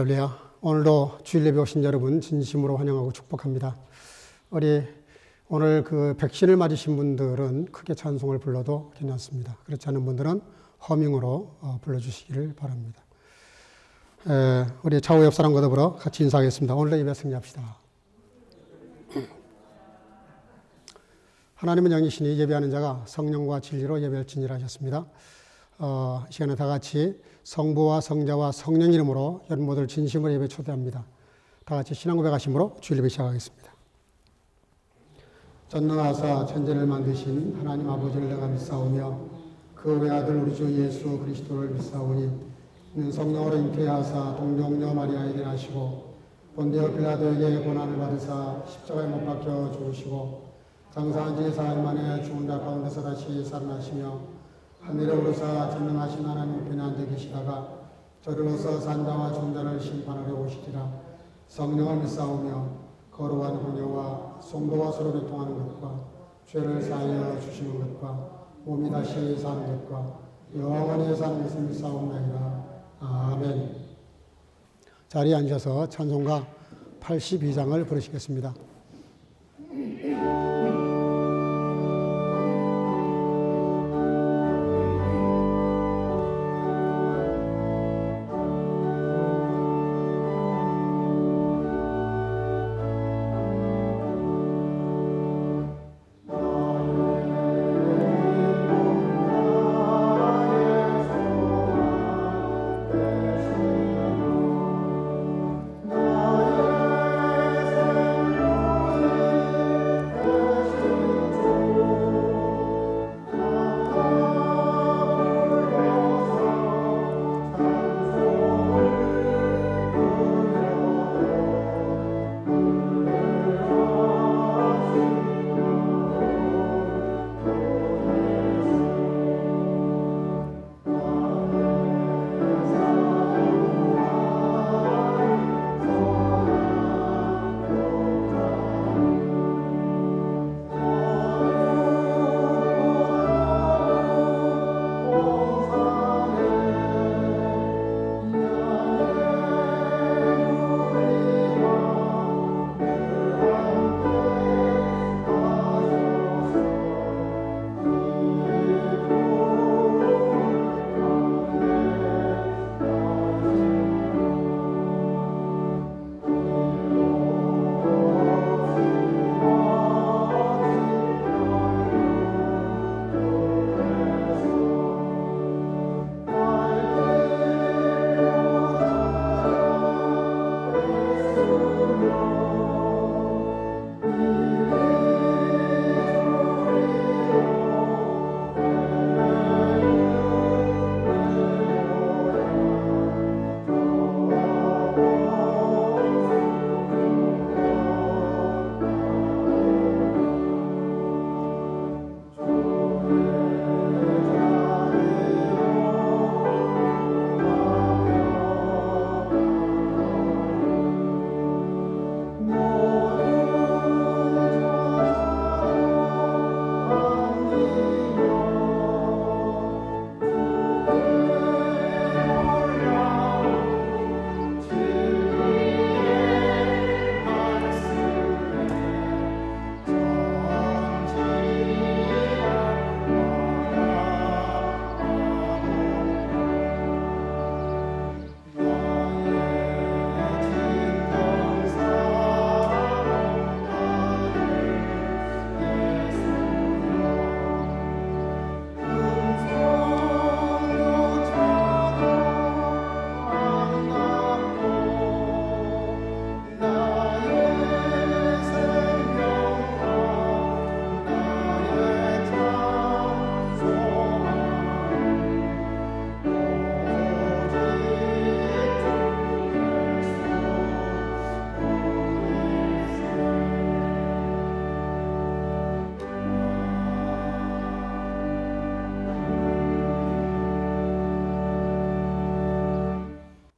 할렐루야. 오늘도 주일 예배 오신 여러분 진심으로 환영하고 축복합니다. 오늘 그 백신을 맞으신 분들은 크게 찬송을 불러도 괜찮습니다. 그렇지 않은 분들은 허밍으로 불러주시기를 바랍니다. 우리 좌우 옆 사람과 더불어 같이 인사하겠습니다. 오늘도 예배 승리합시다. 하나님은 영이시니 예배하는 자가 성령과 진리로 예배를 진리하셨습니다. 이 시간에 다 같이 성부와 성자와 성령 이름으로 여러분 모두를 진심으로 예배 초대합니다. 다 같이 신앙 고백하심으로 주일 예배 시작하겠습니다. 전능하사 천지를 만드신 하나님 아버지를 내가 믿사오며 그 외아들 우리 주 예수 그리스도를 믿사오니 이는 성령으로 잉태하사 동정녀 마리아에게 나시고 본디오 빌라도에게 고난을 받으사 십자가에 못 박혀 죽으시고 장사한 지 4일 만에 죽은 자 가운데서 다시 살아나시며 하늘에 오르사 전능하신 하나님 우편에 앉아 계시다가 저리로서 산자와 죽은 자를 심판하려 오시리라. 성령을 믿사오며 거룩한 공예와 성도와 서로 교통하는 것과 죄를 사하여 주시는 것과 몸이 다시 사는 것과 영원히 사는 것을 믿사옵나이다. 아멘. 자리에 앉아서 찬송가 82장을 부르시겠습니다.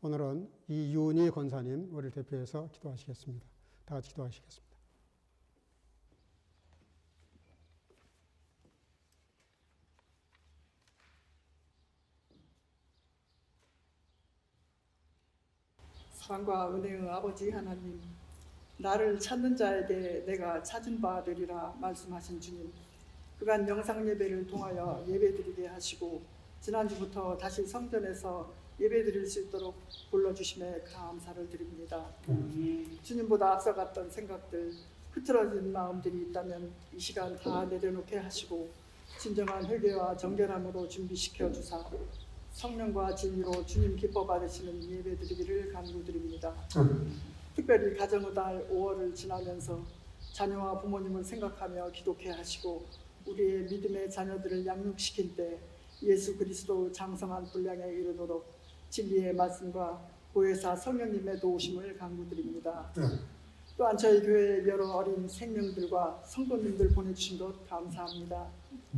오늘은 이윤희 권사님 우리를 대표해서 기도하시겠습니다. 다 같이 기도하시겠습니다. 사랑과 은혜의 아버지 하나님, 나를 찾는 자에게 내가 찾은 바 되리라 말씀하신 주님, 그간 영상 예배를 통하여 예배드리게 하시고 지난주부터 다시 성전에서 예배드릴 수 있도록 불러주심에 감사를 드립니다. 주님보다 앞서갔던 생각들, 흐트러진 마음들이 있다면 이 시간 다 내려놓게 하시고 진정한 회개와 정결함으로 준비시켜 주사 성령과 진리로 주님 기뻐 받으시는 예배드리기를 간구드립니다. 특별히 가정의 달 5월을 지나면서 자녀와 부모님을 생각하며 기도케 하시고 우리의 믿음의 자녀들을 양육시킬 때 예수 그리스도의 장성한 분량에 이르도록 진리의 말씀과 보혜사 성령님의 도우심을 간구드립니다. 또한 저희 교회에 여러 어린 생명들과 성도님들 보내주신 것 감사합니다.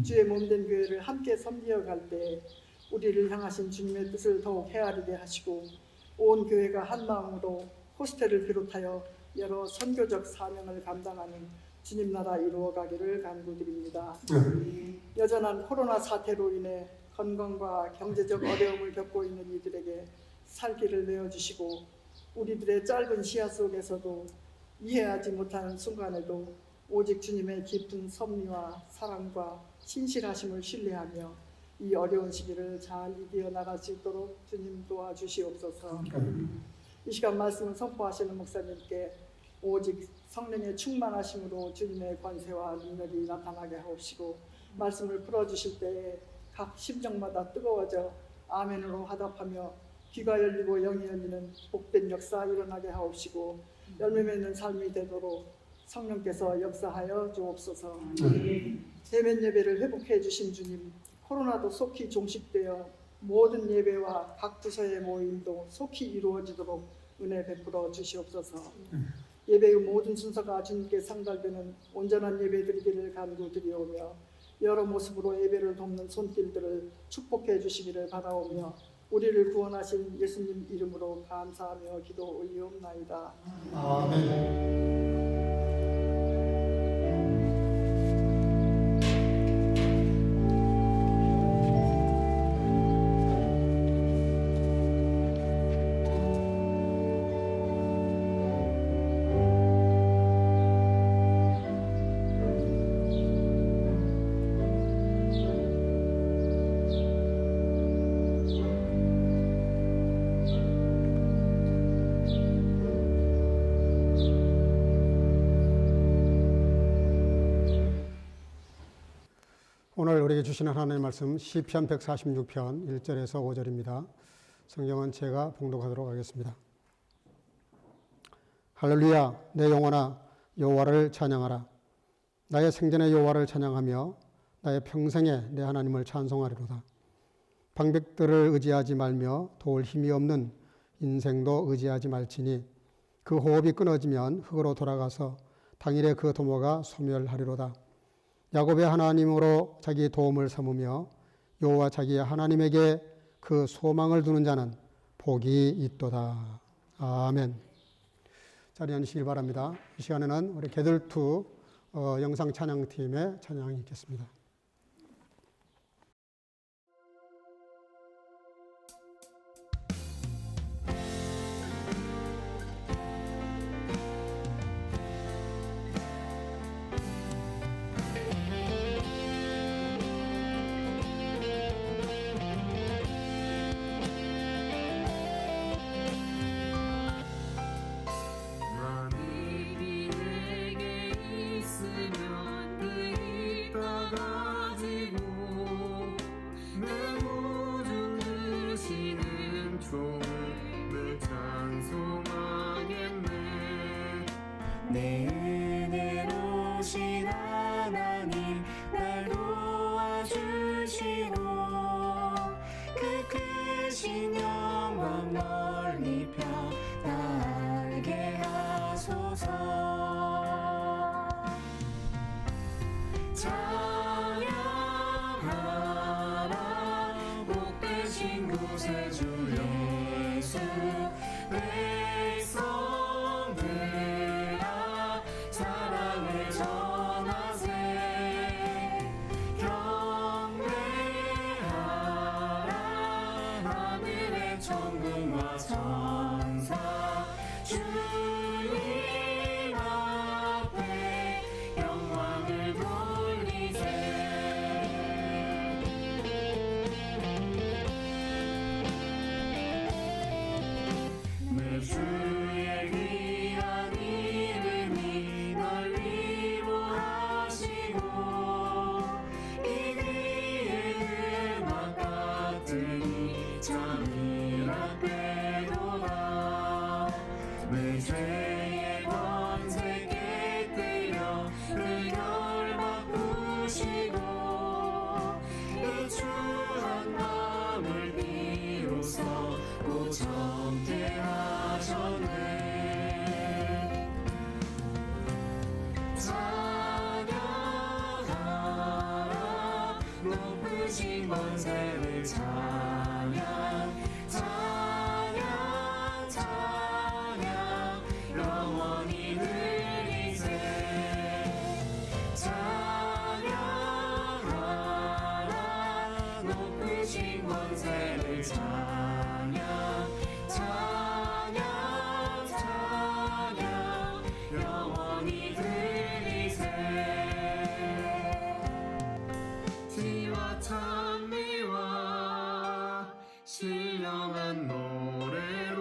주의 몸된 교회를 함께 섬기어갈 때 우리를 향하신 주님의 뜻을 더욱 헤아리게 하시고 온 교회가 한 마음으로 호스텔을 비롯하여 여러 선교적 사명을 감당하는 주님 나라 이루어가기를 간구드립니다. 여전한 코로나 사태로 인해 건강과 경제적 어려움을 겪고 있는 이들에게 살 길을 내어주시고 우리들의 짧은 시야 속에서도 이해하지 못하는 순간에도 오직 주님의 깊은 섭리와 사랑과 신실하심을 신뢰하며 이 어려운 시기를 잘 이겨 나갈 수 있도록 주님 도와주시옵소서. 이 시간 말씀을 선포하시는 목사님께 오직 성령의 충만하심으로 주님의 권세와 능력이 나타나게 하옵시고 말씀을 풀어주실 때에 각 심정마다 뜨거워져 아멘으로 화답하며 귀가 열리고 영이 열리는 복된 역사 일어나게 하옵시고 열매 맺는 삶이 되도록 성령께서 역사하여 주옵소서. 대면 예배를 회복해 주신 주님, 코로나도 속히 종식되어 모든 예배와 각 부서의 모임도 속히 이루어지도록 은혜 베풀어 주시옵소서. 예배의 모든 순서가 주님께 상달되는 온전한 예배 드리기를 간구드리오며 여러 모습으로 예배를 돕는 손길들을 축복해 주시기를 바라오며 우리를 구원하신 예수님 이름으로 감사하며 기도 올리옵나이다. 아멘. 오늘 우리에게 주시는 하나님의 말씀 시편 146편 1절에서 5절입니다. 성경은 제가 봉독하도록 하겠습니다. 할렐루야, 내 영혼아 여호와를 찬양하라. 나의 생전의 여호와를 찬양하며 나의 평생에 내 하나님을 찬송하리로다. 방백들을 의지하지 말며 도울 힘이 없는 인생도 의지하지 말지니 그 호흡이 끊어지면 흙으로 돌아가서 당일에 그 도모가 소멸하리로다. 야곱의 하나님으로 자기 도움을 삼으며 여호와 자기의 하나님에게 그 소망을 두는 자는 복이 있도다. 아멘. 자리에 앉으시길 바랍니다. 이 시간에는 우리 게들투 영상 찬양팀의 찬양이 있겠습니다. 내 은혜로우신 하나님 날 도와주시고 그 크신 영광 멀리 펴 알게 하소서. 찬양하라 복되신 구세주 예수 백성들아 사랑을 전하세. 경배하라 하늘의 천군과 천사 주시고 의주한 마음을 비로소 오정케 하셨네. 찬양하라 높으신 권세를 찬양 찬양 찬양 영원히 들리세. 찬양하라 높으신 권세를 찬양 찬양 찬양 영원히 들리세. 지와 찬미와 신령한 노래로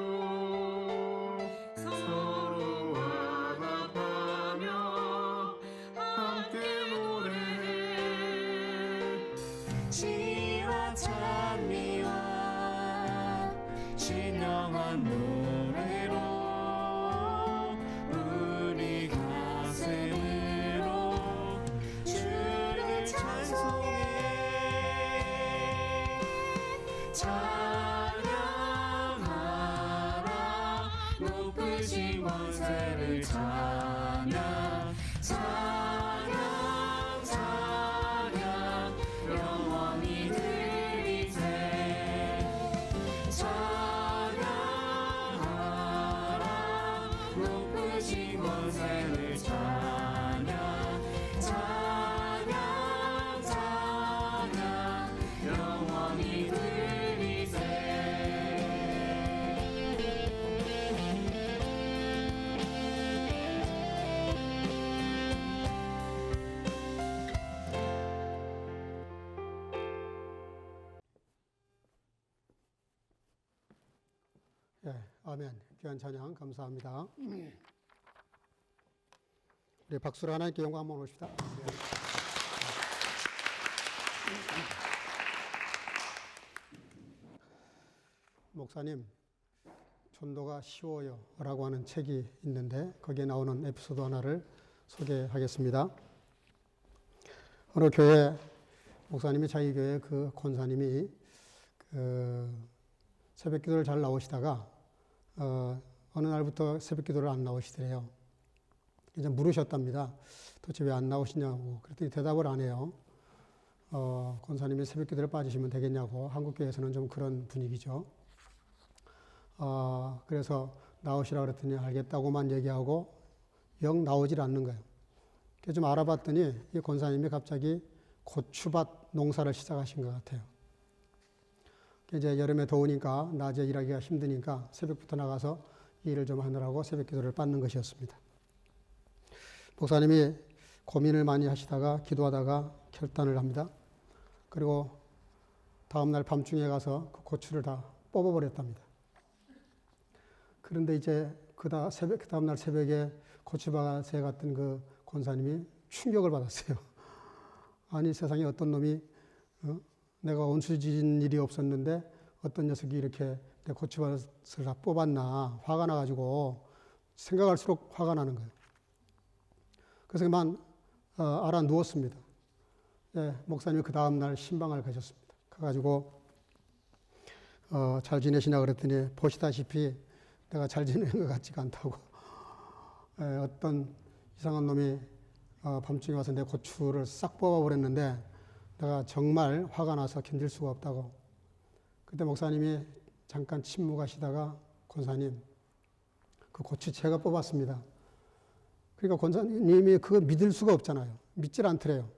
서로 화답하며 함께 노래해. 지와 찬미와 신령한 노래로 우리 가슴으로 주를 찬송해. 찬양하라 높으신 권세를 찬양 찬양 찬양 영원히 들리세. 찬양하라 높으신 권세를 찬양 찬양 찬양 영원히 들리세. 예, 아멘. 귀한 찬양 감사합니다. 우리 박수로 하나님께 영광 한번 올립시다. 목사님, 전도가 쉬워요 라고 하는 책이 있는데 거기에 나오는 에피소드 하나를 소개하겠습니다. 어느 교회 목사님이 자기 교회 그 권사님이 새벽 기도를 잘 나오시다가 어느 날부터 새벽 기도를 안 나오시더래요. 이제 물으셨답니다. 도대체 왜 안 나오시냐고. 그랬더니 대답을 안 해요. 권사님이 새벽 기도를 빠지시면 되겠냐고. 한국교회에서는 좀 그런 분위기죠. 그래서 나오시라 그랬더니 알겠다고만 얘기하고 영 나오질 않는 거예요. 그래서 좀 알아봤더니 이 권사님이 갑자기 고추밭 농사를 시작하신 것 같아요. 이제 여름에 더우니까 낮에 일하기가 힘드니까 새벽부터 나가서 일을 좀 하느라고 새벽 기도를 받는 것이었습니다. 목사님이 고민을 많이 하시다가 기도하다가 결단을 합니다. 그리고 다음날 밤중에 가서 그 고추를 다 뽑아버렸답니다. 그런데 이제 그 다음날 새벽에 고추밭에 갔던 그 권사님이 충격을 받았어요. 아니 세상에 어떤 놈이 내가 온수진 일이 없었는데 어떤 녀석이 이렇게 내 고추밭을 다 뽑았나. 화가 나가지고 생각할수록 화가 나는 거예요. 그래서 그만 알아 누웠습니다. 예, 목사님이 그 다음날 신방을 가셨습니다. 가가지고 잘 지내시나 그랬더니 보시다시피 내가 잘 지내는 것 같지가 않다고. 어떤 이상한 놈이 밤중에 와서 내 고추를 싹 뽑아버렸는데 내가 정말 화가 나서 견딜 수가 없다고. 그때 목사님이 잠깐 침묵하시다가 권사님, 그 고추 제가 뽑았습니다. 그러니까 권사님이 그거 믿을 수가 없잖아요. 믿질 않더래요.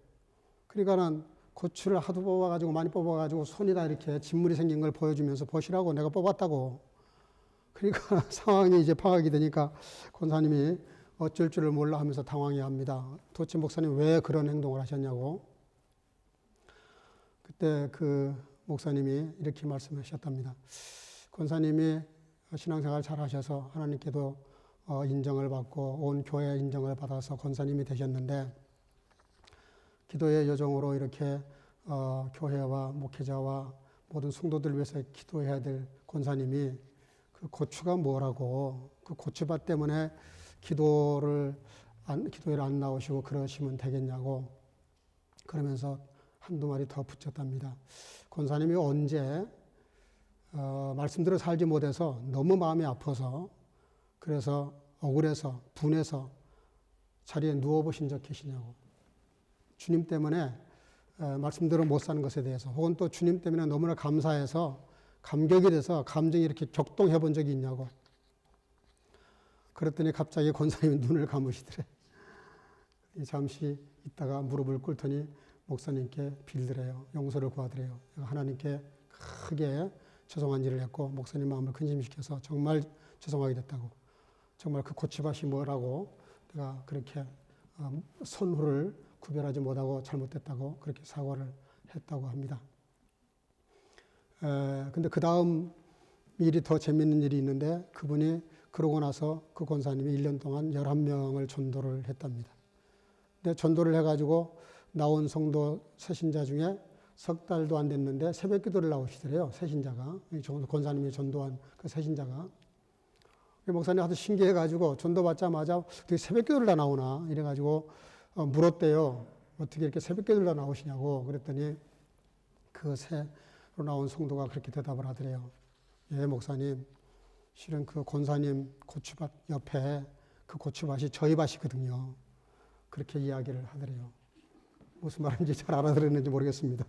그러니까는 고추를 하도 뽑아가지고 많이 뽑아가지고 손이 다 이렇게 진물이 생긴 걸 보여주면서 보시라고 내가 뽑았다고. 그러니까 상황이 이제 파악이 되니까 권사님이 어쩔 줄을 몰라 하면서 당황해 합니다. 도대체 목사님 왜 그런 행동을 하셨냐고. 그때 그 목사님이 이렇게 말씀하셨답니다. 권사님이 신앙생활 잘 하셔서 하나님께도 인정을 받고 온 교회 인정을 받아서 권사님이 되셨는데 기도의 여정으로 이렇게 교회와 목회자와 모든 성도들 위해서 기도해야 될 권사님이 그 고추가 뭐라고 그 고추밭 때문에 기도에 안 나오시고 그러시면 되겠냐고. 그러면서 한두 마리 더 붙였답니다. 권사님이 언제 말씀대로 살지 못해서 너무 마음이 아파서 그래서 억울해서 분해서 자리에 누워보신 적 계시냐고. 주님 때문에 말씀대로 못 사는 것에 대해서 혹은 또 주님 때문에 너무나 감사해서 감격이 돼서 감정이 이렇게 격동해 본 적이 있냐고. 그랬더니 갑자기 권사님이 눈을 감으시더래. 잠시 있다가 무릎을 꿇더니 목사님께 빌드래요. 용서를 구하더래요. 하나님께 크게 죄송한 일을 했고 목사님 마음을 근심시켜서 정말 죄송하게 됐다고. 정말 그 고치밭이 뭐라고 내가 그렇게 선후를 구별하지 못하고 잘못됐다고 그렇게 사과를 했다고 합니다. 근데 그 다음 일이 더 재밌는 일이 있는데 그분이 그러고 나서 그 권사님이 1년 동안 11명을 전도를 했답니다. 근데 전도를 해가지고 나온 성도 새신자 중에 석 달도 안 됐는데 새벽 기도를 나오시더래요. 새신자가. 권사님이 전도한 그 새신자가. 목사님 하도 신기해가지고 전도 받자마자 어떻게 새벽 기도를 다 나오나 이래가지고 물었대요. 어떻게 이렇게 새벽 기도를 다 나오시냐고. 그랬더니 그 새로 나온 성도가 그렇게 대답을 하더래요. 예, 목사님. 실은 그 권사님 고추밭 옆에 그 고추밭이 저희 밭이거든요. 그렇게 이야기를 하더래요. 무슨 말인지 잘 알아들었는지 모르겠습니다.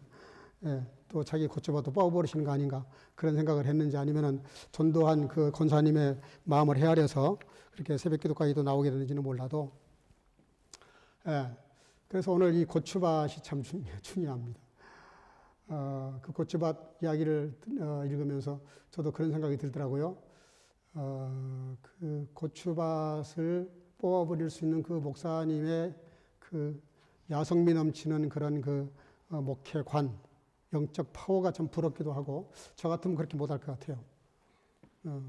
예, 또 자기 고추밭도 뽑아버리시는 거 아닌가 그런 생각을 했는지 아니면은 전도한 그 권사님의 마음을 헤아려서 그렇게 새벽 기도까지도 나오게 됐는지는 몰라도 예, 그래서 오늘 이 고추밭이 참 중요합니다. 그 고추밭 이야기를 읽으면서 저도 그런 생각이 들더라고요. 그 고추밭을 뽑아버릴 수 있는 그 목사님의 그 야성미 넘치는 그런 그 목회관, 영적 파워가 좀 부럽기도 하고 저 같으면 그렇게 못할 것 같아요.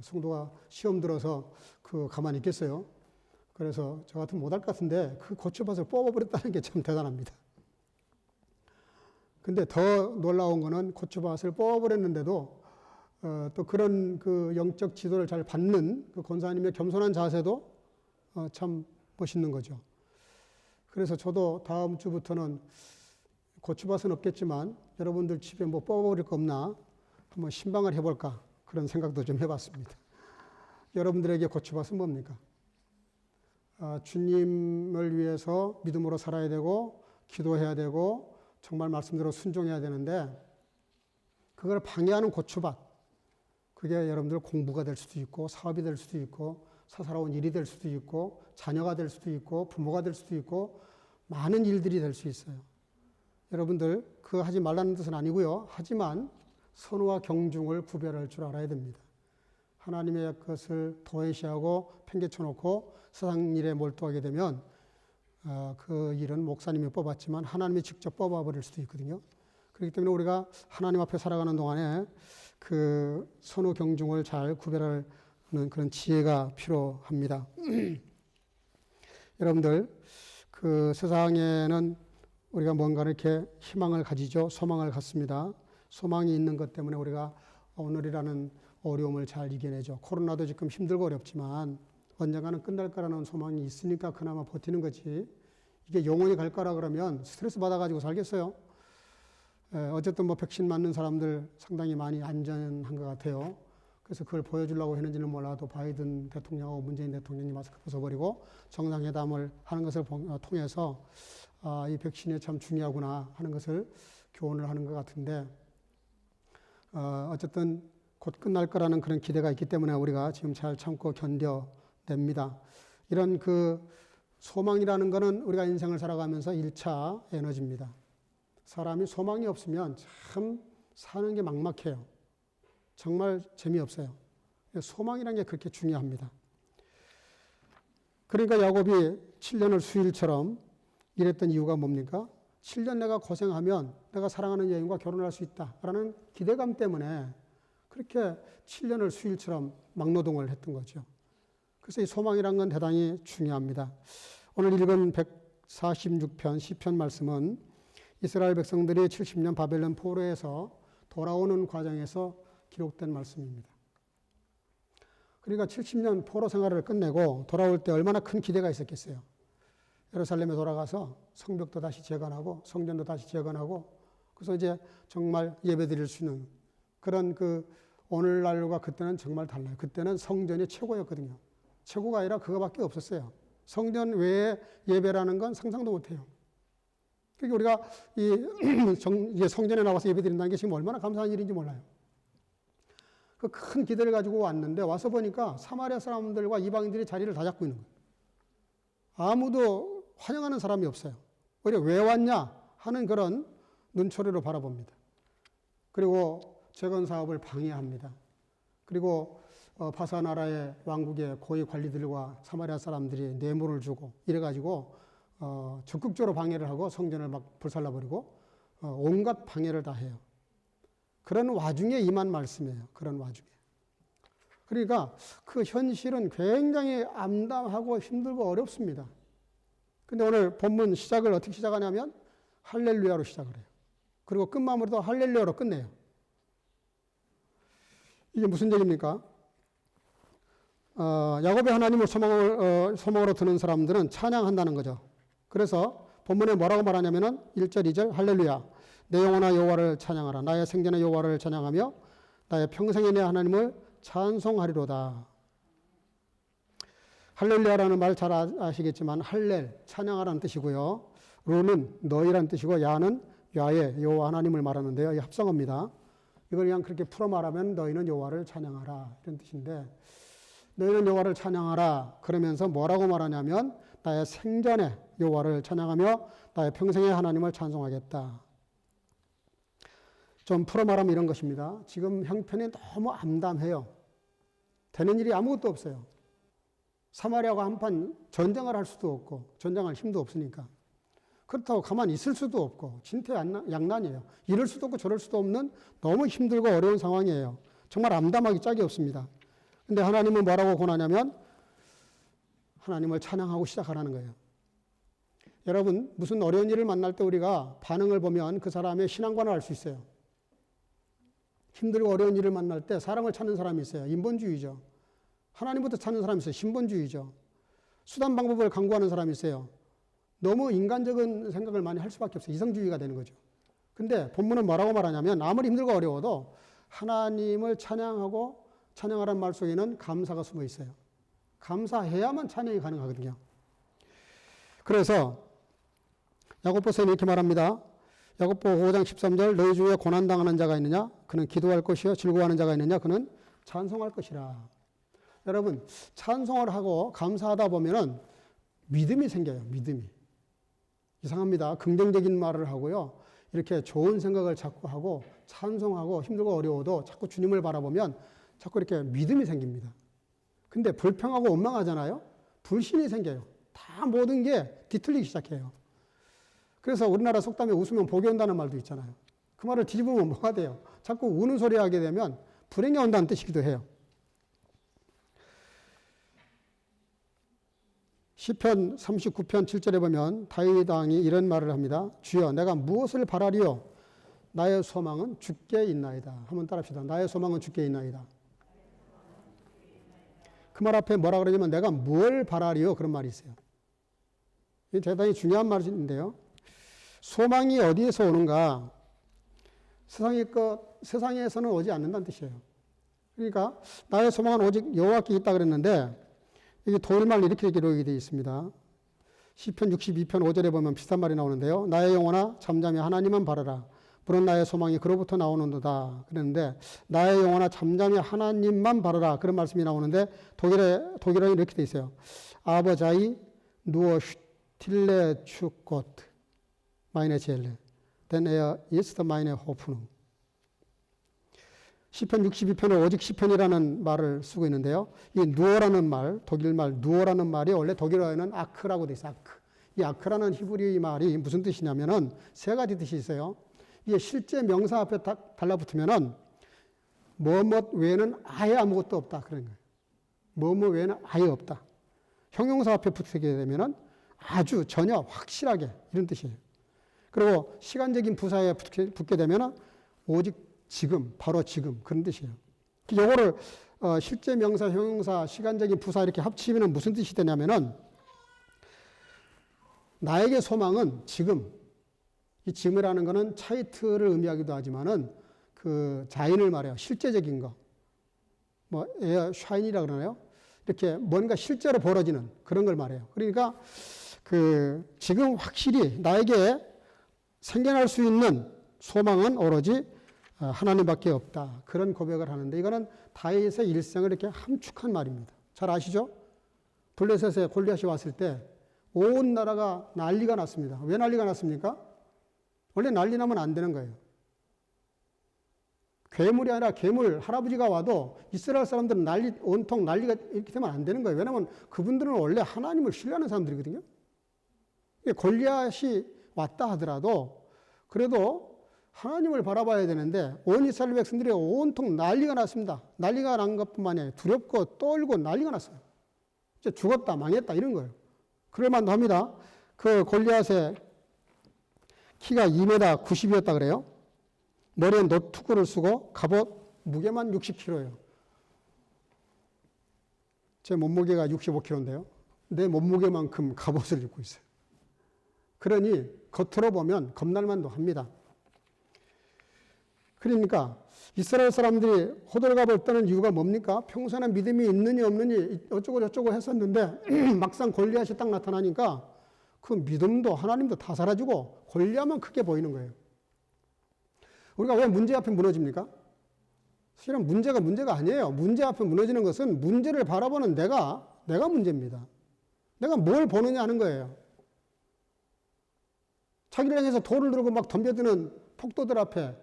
성도가 시험 들어서 그 가만히 있겠어요. 그래서 저 같으면 못할 것 같은데 그 고추밭을 뽑아버렸다는 게 참 대단합니다. 근데 더 놀라운 거는 고추밭을 뽑아버렸는데도 또 그런 그 영적 지도를 잘 받는 그 권사님의 겸손한 자세도 참 멋있는 거죠. 그래서 저도 다음 주부터는 고추밭은 없겠지만 여러분들 집에 뭐 뽑아버릴 거 없나 한번 신방을 해볼까 그런 생각도 좀 해봤습니다. 여러분들에게 고추밭은 뭡니까? 주님을 위해서 믿음으로 살아야 되고 기도해야 되고 정말 말씀대로 순종해야 되는데 그걸 방해하는 고추밭 그게 여러분들 공부가 될 수도 있고 사업이 될 수도 있고 사사로운 일이 될 수도 있고 자녀가 될 수도 있고 부모가 될 수도 있고 많은 일들이 될 수 있어요. 여러분들 그거 하지 말라는 뜻은 아니고요. 하지만 선호와 경중을 구별할 줄 알아야 됩니다. 하나님의 것을 도외시하고 팽개쳐 놓고 세상 일에 몰두하게 되면 그 일은 목사님이 뽑았지만 하나님이 직접 뽑아버릴 수도 있거든요. 그렇기 때문에 우리가 하나님 앞에 살아가는 동안에 그 선호 경중을 잘 구별하는 그런 지혜가 필요합니다. 여러분들 그 세상에는 우리가 뭔가를 이렇게 희망을 가지죠. 소망을 갖습니다. 소망이 있는 것 때문에 우리가 오늘이라는 어려움을 잘 이겨내죠. 코로나도 지금 힘들고 어렵지만 언젠가는 끝날 거라는 소망이 있으니까 그나마 버티는 거지. 이게 영원히 갈 거라 그러면 스트레스 받아가지고 살겠어요. 어쨌든 뭐 백신 맞는 사람들 상당히 많이 안전한 것 같아요. 그래서 그걸 보여주려고 했는지는 몰라도 바이든 대통령하고 문재인 대통령이 마스크 벗어버리고 정상회담을 하는 것을 통해서 이 백신이 참 중요하구나 하는 것을 교훈을 하는 것 같은데 어쨌든 곧 끝날 거라는 그런 기대가 있기 때문에 우리가 지금 잘 참고 견뎌냅니다. 이런 그 소망이라는 것은 우리가 인생을 살아가면서 1차 에너지입니다. 사람이 소망이 없으면 참 사는 게 막막해요. 정말 재미없어요. 소망이라는 게 그렇게 중요합니다. 그러니까 야곱이 7년을 수일처럼 일했던 이유가 뭡니까? 7년 내가 고생하면 내가 사랑하는 여인과 결혼할 수 있다라는 기대감 때문에 그렇게 7년을 수일처럼 막노동을 했던 거죠. 그래서 이 소망이란 건 대단히 중요합니다. 오늘 읽은 146편 시편 말씀은 이스라엘 백성들이 70년 바벨론 포로에서 돌아오는 과정에서 기록된 말씀입니다. 그러니까 70년 포로 생활을 끝내고 돌아올 때 얼마나 큰 기대가 있었겠어요. 예루살렘에 돌아가서 성벽도 다시 재건하고 성전도 다시 재건하고 그래서 이제 정말 예배드릴 수 있는 그런 오늘날과 그때는 정말 달라요. 그때는 성전이 최고였거든요. 최고가 아니라 그거밖에 없었어요. 성전 외에 예배라는 건 상상도 못해요. 그러니까 우리가 성전에 나와서 예배드린다는 게 지금 얼마나 감사한 일인지 몰라요. 그 큰 기대를 가지고 왔는데 와서 보니까 사마리아 사람들과 이방인들이 자리를 다 잡고 있는 거예요. 아무도 환영하는 사람이 없어요. 오히려 왜 왔냐 하는 그런 눈초리로 바라봅니다. 그리고 재건 사업을 방해합니다. 그리고 바사 나라의 왕국의 고위 관리들과 사마리아 사람들이 뇌물을 주고 이래가지고 적극적으로 방해를 하고 성전을 막 불살라버리고 온갖 방해를 다 해요. 그런 와중에 임한 말씀이에요. 그런 와중에. 그러니까 그 현실은 굉장히 암담하고 힘들고 어렵습니다. 근데 오늘 본문 시작을 어떻게 시작하냐면 할렐루야로 시작을 해요. 그리고 끝마무리도 할렐루야로 끝내요. 이게 무슨 얘기입니까? 야곱의 하나님을 소망으로 드는 사람들은 찬양한다는 거죠. 그래서 본문에 뭐라고 말하냐면은 1절, 2절 할렐루야. 내 영혼아 여호와를 찬양하라. 나의 생전의 여호와를 찬양하며 나의 평생의 내 하나님을 찬송하리로다. 할렐루야라는 말 잘 아시겠지만 할렐, 찬양하라는 뜻이고요. 루는 너희라는 뜻이고 야는 야의 여호와 하나님을 말하는데요. 이 합성어입니다. 이걸 그냥 그렇게 풀어 말하면 너희는 여호와를 찬양하라 이런 뜻인데 너희는 여호와를 찬양하라 그러면서 뭐라고 말하냐면 나의 생전에 여호와를 찬양하며 나의 평생의 하나님을 찬송하겠다. 좀 풀어 말하면 이런 것입니다. 지금 형편이 너무 암담해요. 되는 일이 아무것도 없어요. 사마리아가 한판 전쟁을 할 수도 없고 전쟁할 힘도 없으니까 그렇다고 가만히 있을 수도 없고 진퇴양난이에요. 이럴 수도 없고 저럴 수도 없는 너무 힘들고 어려운 상황이에요. 정말 암담하기 짝이 없습니다. 근데 하나님은 뭐라고 권하냐면 하나님을 찬양하고 시작하라는 거예요. 여러분 무슨 어려운 일을 만날 때 우리가 반응을 보면 그 사람의 신앙관을 알 수 있어요. 힘들고 어려운 일을 만날 때 사람을 찾는 사람이 있어요. 인본주의죠. 하나님부터 찾는 사람이 있어요. 신본주의죠. 수단 방법을 강구하는 사람이 있어요. 너무 인간적인 생각을 많이 할 수밖에 없어요. 이성주의가 되는 거죠. 근데 본문은 뭐라고 말하냐면 아무리 힘들고 어려워도 하나님을 찬양하고 찬양하라는 말 속에는 감사가 숨어 있어요. 감사해야만 찬양이 가능하거든요. 그래서 야고보서는 이렇게 말합니다. 야고보 5장 13절 너희 중에 고난당하는 자가 있느냐? 그는 기도할 것이요. 즐거워하는 자가 있느냐? 그는 찬송할 것이라. 여러분 찬송을 하고 감사하다 보면은 믿음이 생겨요. 믿음이. 이상합니다. 긍정적인 말을 하고요. 이렇게 좋은 생각을 자꾸 하고 찬송하고 힘들고 어려워도 자꾸 주님을 바라보면 자꾸 이렇게 믿음이 생깁니다. 근데 불평하고 원망하잖아요. 불신이 생겨요. 다 모든 게 뒤틀리기 시작해요. 그래서 우리나라 속담에 웃으면 복이 온다는 말도 있잖아요. 그 말을 뒤집으면 뭐가 돼요? 자꾸 우는 소리 하게 되면 불행이 온다는 뜻이기도 해요. 시편 39편 7절에 보면 다윗 왕이 이런 말을 합니다. 주여 내가 무엇을 바라리요? 나의 소망은 주께 있나이다. 한번 따라합시다. 나의 소망은 주께 있나이다. 그 말 앞에 뭐라 그러냐면 내가 뭘 바라리요? 그런 말이 있어요. 이게 대단히 중요한 말인데요. 소망이 어디에서 오는가? 세상에서는 오지 않는다는 뜻이에요. 그러니까 나의 소망은 오직 여호와께 있다 그랬는데 이게 도일말 이렇게 기록이 되어 있습니다. 시편 62편 5절에 보면 비슷한 말이 나오는데요. 나의 영혼아 잠잠히 하나님만 바라라. 물은 나의 소망이 그로부터 나오는도다. 그랬는데 나의 영혼아 잠잠히 하나님만 바라라. 그런 말씀이 나오는데 독일어는 이렇게 되어 있어요. 아버자이 누어 슈틸레 추꽃 마이네 젤레 된 에어 이스트 마이네 호프능. 시편 62편은 오직 시편이라는 말을 쓰고 있는데요. 이 누어라는 말, 독일말 누어라는 말이 원래 독일어에는 아크라고 되어 있어요. 아크. 이 아크라는 히브리 말이 무슨 뜻이냐면은 세 가지 뜻이 있어요. 이게 실제 명사 앞에 달라붙으면은 뭐뭐 외에는 아예 아무것도 없다 그런 거예요. 뭐뭐 외에는 아예 없다. 형용사 앞에 붙게 되면은 아주 전혀 확실하게 이런 뜻이에요. 그리고 시간적인 부사에 붙게 되면은 오직 지금, 바로 지금 그런 뜻이에요. 요거를 실제 명사, 형용사, 시간적인 부사 이렇게 합치면 무슨 뜻이 되냐면은 나에게 소망은 지금, 이 지금이라는 것은 차이트를 의미하기도 하지만은 그 자인을 말해요. 실제적인 거. 뭐 에어 샤인이라 그러나요? 이렇게 뭔가 실제로 벌어지는 그런 걸 말해요. 그러니까 그 지금 확실히 나에게 생겨날 수 있는 소망은 오로지 하나님밖에 없다. 그런 고백을 하는데 이거는 다윗의 일생을 이렇게 함축한 말입니다. 잘 아시죠? 블레셋에 골리앗이 왔을 때 온 나라가 난리가 났습니다. 왜 난리가 났습니까? 원래 난리 나면 안 되는 거예요. 괴물이 아니라 괴물 할아버지가 와도 이스라엘 사람들은 온통 난리가 이렇게 되면 안 되는 거예요. 왜냐하면 그분들은 원래 하나님을 신뢰하는 사람들이거든요. 골리앗이 왔다 하더라도 그래도 하나님을 바라봐야 되는데 온 이스라엘 백성들이 온통 난리가 났습니다. 난리가 난 것뿐만 아니라 두렵고 떨고 난리가 났어요. 이제 죽었다 망했다 이런 거예요. 그럴 만도 합니다. 그 골리앗의 키가 2m 90이었다 그래요. 머리에 노트구를 쓰고 갑옷 무게만 60kg예요. 제 몸무게가 65kg인데요. 내 몸무게만큼 갑옷을 입고 있어요. 그러니 겉으로 보면 겁날만도 합니다. 그러니까 이스라엘 사람들이 호들갑을 떠는 이유가 뭡니까? 평소에는 믿음이 있느니 없느니 어쩌고 저쩌고 했었는데 막상 골리앗이 딱 나타나니까 그 믿음도 하나님도 다 사라지고 골리앗만 크게 보이는 거예요. 우리가 왜 문제 앞에 무너집니까? 사실은 문제가 아니에요. 문제 앞에 무너지는 것은 문제를 바라보는 내가 문제입니다. 내가 뭘 보느냐 하는 거예요. 자기를 향해서 돌을 들고 막 덤벼드는 폭도들 앞에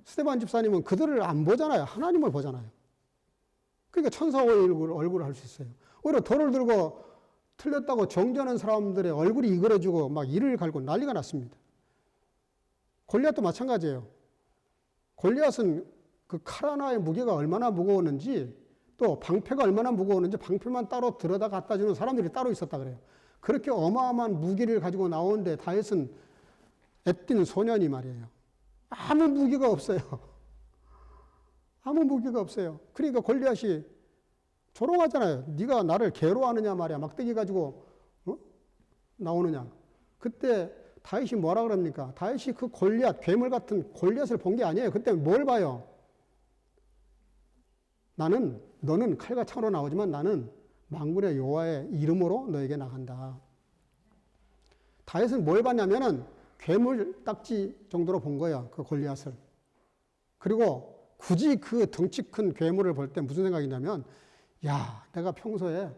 스데반 집사님은 그들을 안 보잖아요. 하나님을 보잖아요. 그러니까 천사의 얼굴을 할 수 있어요. 오히려 돌을 들고 틀렸다고 정죄하는 사람들의 얼굴이 이그러지고 막 이를 갈고 난리가 났습니다. 골리앗도 마찬가지예요. 골리앗은 그 칼 하나의 무게가 얼마나 무거웠는지 또 방패가 얼마나 무거웠는지 방패만 따로 들여다 갖다 주는 사람들이 따로 있었다 그래요. 그렇게 어마어마한 무기를 가지고 나오는데 다윗은 애띤 소년이 말이에요. 아무 무기가 없어요. 아무 무기가 없어요. 그러니까 골리앗이 조롱하잖아요. 네가 나를 개로 하느냐 말이야. 막대기 가지고 나오느냐. 그때 다윗이 뭐라 그럽니까? 다윗이 그 골리앗, 괴물 같은 골리앗을 본 게 아니에요. 그때 뭘 봐요? 너는 칼과 창으로 나오지만 나는 만군의 여호와의 이름으로 너에게 나간다. 다윗은 뭘 봤냐면은 괴물 딱지 정도로 본 거야, 그 골리앗을. 그리고 굳이 그 덩치 큰 괴물을 볼 때 무슨 생각이냐면, 야, 내가 평소에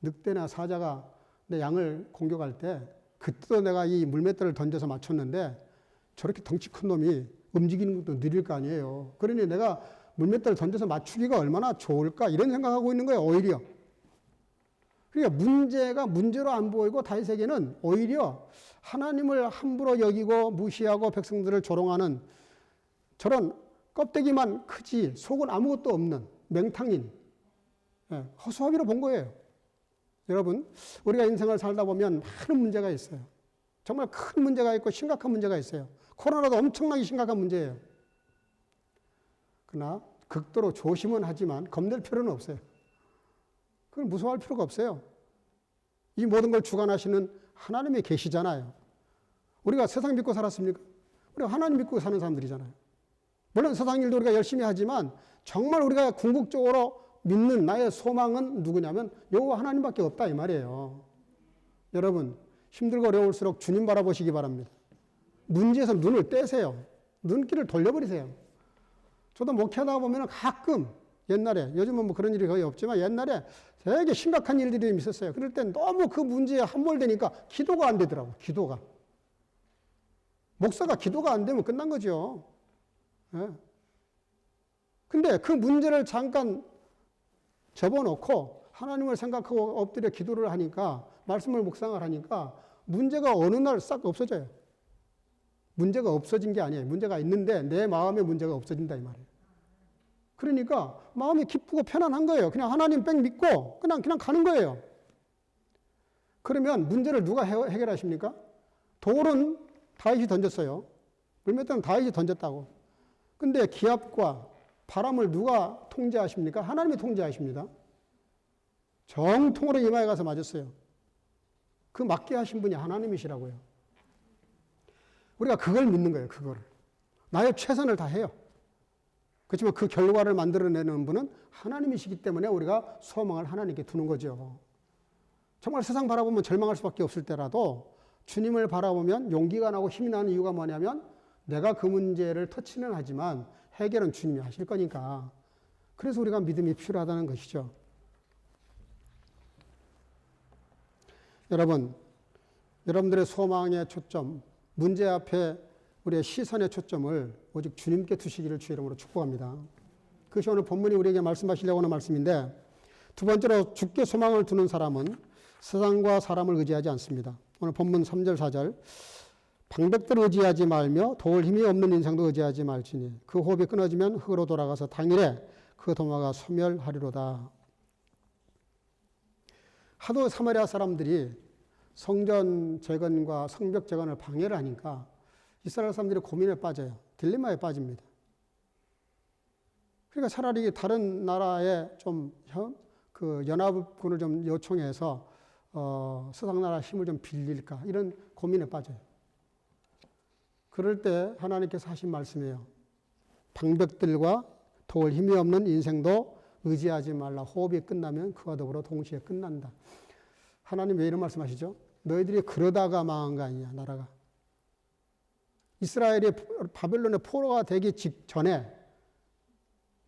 늑대나 사자가 내 양을 공격할 때 그때도 내가 이 물맷대를 던져서 맞췄는데 저렇게 덩치 큰 놈이 움직이는 것도 느릴 거 아니에요. 그러니 내가 물맷대를 던져서 맞추기가 얼마나 좋을까 이런 생각하고 있는 거예요, 오히려. 그러니까 문제가 문제로 안 보이고 다윗에게는 오히려 하나님을 함부로 여기고 무시하고 백성들을 조롱하는 저런 껍데기만 크지 속은 아무것도 없는 맹탕인 허수아비로 본 거예요. 여러분, 우리가 인생을 살다 보면 많은 문제가 있어요. 정말 큰 문제가 있고 심각한 문제가 있어요. 코로나도 엄청나게 심각한 문제예요. 그러나 극도로 조심은 하지만 겁낼 필요는 없어요. 그걸 무서워할 필요가 없어요. 이 모든 걸 주관하시는 하나님이 계시잖아요. 우리가 세상 믿고 살았습니까? 우리가 하나님 믿고 사는 사람들이잖아요. 물론 세상 일도 우리가 열심히 하지만 정말 우리가 궁극적으로 믿는 나의 소망은 누구냐면 여호와 하나님밖에 없다 이 말이에요. 여러분, 힘들고 어려울수록 주님 바라보시기 바랍니다. 문제에서 눈을 떼세요. 눈길을 돌려버리세요. 저도 목회하다 보면 가끔 옛날에, 요즘은 뭐 그런 일이 거의 없지만 옛날에 되게 심각한 일들이 있었어요. 그럴 땐 너무 그 문제에 함몰되니까 기도가 안 되더라고요. 기도가. 목사가 기도가 안 되면 끝난 거죠. 예. 근데 그 문제를 잠깐 접어놓고 하나님을 생각하고 엎드려 기도를 하니까, 말씀을 묵상을 하니까 문제가 어느 날 싹 없어져요. 문제가 없어진 게 아니에요. 문제가 있는데 내 마음에 문제가 없어진다 이 말이에요. 그러니까 마음이 기쁘고 편안한 거예요. 그냥 하나님 뺑 믿고 그냥 가는 거예요. 그러면 문제를 누가 해결하십니까? 돌은 다윗이 던졌어요. 물맷대는 다윗이 던졌다고. 근데 기압과 바람을 누가 통제하십니까? 하나님이 통제하십니다. 정통으로 이마에 가서 맞았어요. 그 맞게 하신 분이 하나님이시라고요. 우리가 그걸 믿는 거예요. 그거를. 나의 최선을 다해요. 그렇지만 그 결과를 만들어내는 분은 하나님이시기 때문에 우리가 소망을 하나님께 두는 거죠. 정말 세상 바라보면 절망할 수밖에 없을 때라도 주님을 바라보면 용기가 나고 힘이 나는 이유가 뭐냐면 내가 그 문제를 터치는 하지만 해결은 주님이 하실 거니까. 그래서 우리가 믿음이 필요하다는 것이죠. 여러분들의 소망의 초점, 문제 앞에 우리의 시선의 초점을 오직 주님께 두시기를 주의 이름으로 축복합니다. 그것이 오늘 본문이 우리에게 말씀하시려고 하는 말씀인데, 두 번째로 주께 소망을 두는 사람은 세상과 사람을 의지하지 않습니다. 오늘 본문 3절 4절 방백들 의지하지 말며 도울 힘이 없는 인생도 의지하지 말지니 그 호흡이 끊어지면 흙으로 돌아가서 당일에 그 도마가 소멸하리로다. 하도 사마리아 사람들이 성전 재건과 성벽 재건을 방해를 하니까 이스라엘 사람들이 고민에 빠져요. 딜레마에 빠집니다. 그러니까 차라리 다른 나라에 좀 연합군을 좀 요청해서 세상 나라 힘을 좀 빌릴까 이런 고민에 빠져요. 그럴 때 하나님께서 하신 말씀이에요. 방백들과 도울 힘이 없는 인생도 의지하지 말라. 호흡이 끝나면 그와 더불어 동시에 끝난다. 하나님 왜 이런 말씀하시죠? 너희들이 그러다가 망한 거 아니냐, 나라가. 이스라엘이 바벨론의 포로가 되기 직전에,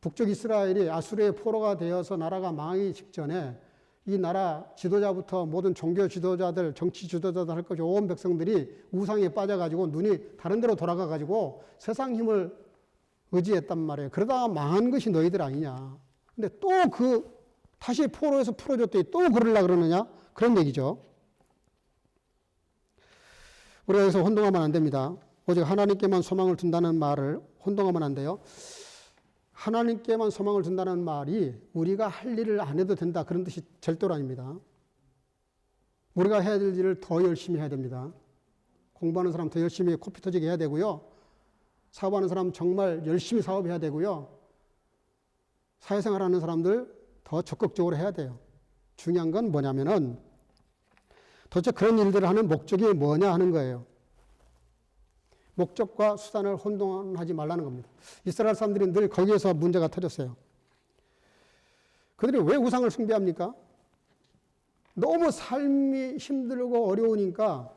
북쪽 이스라엘이 아수르의 포로가 되어서 나라가 망하기 직전에 이 나라 지도자부터 모든 종교 지도자들, 정치 지도자들 할 것이 온 백성들이 우상에 빠져가지고 눈이 다른 데로 돌아가가지고 세상 힘을 의지했단 말이에요. 그러다가 망한 것이 너희들 아니냐. 근데 또 다시 포로에서 풀어줬더니 또 그러려고 그러느냐? 그런 얘기죠. 우리가 여기서 혼동하면 안 됩니다. 오직 하나님께만 소망을 둔다는 말을 혼동하면 안 돼요. 하나님께만 소망을 둔다는 말이 우리가 할 일을 안 해도 된다 그런 뜻이 절대로 아닙니다. 우리가 해야 될 일을 더 열심히 해야 됩니다. 공부하는 사람 더 열심히 코피 터지게 해야 되고요. 사업하는 사람 정말 열심히 사업해야 되고요. 사회생활하는 사람들 더 적극적으로 해야 돼요. 중요한 건 뭐냐면은 도대체 그런 일들을 하는 목적이 뭐냐 하는 거예요. 목적과 수단을 혼동하지 말라는 겁니다. 이스라엘 사람들이 늘 거기에서 문제가 터졌어요. 그들이 왜 우상을 숭배합니까? 너무 삶이 힘들고 어려우니까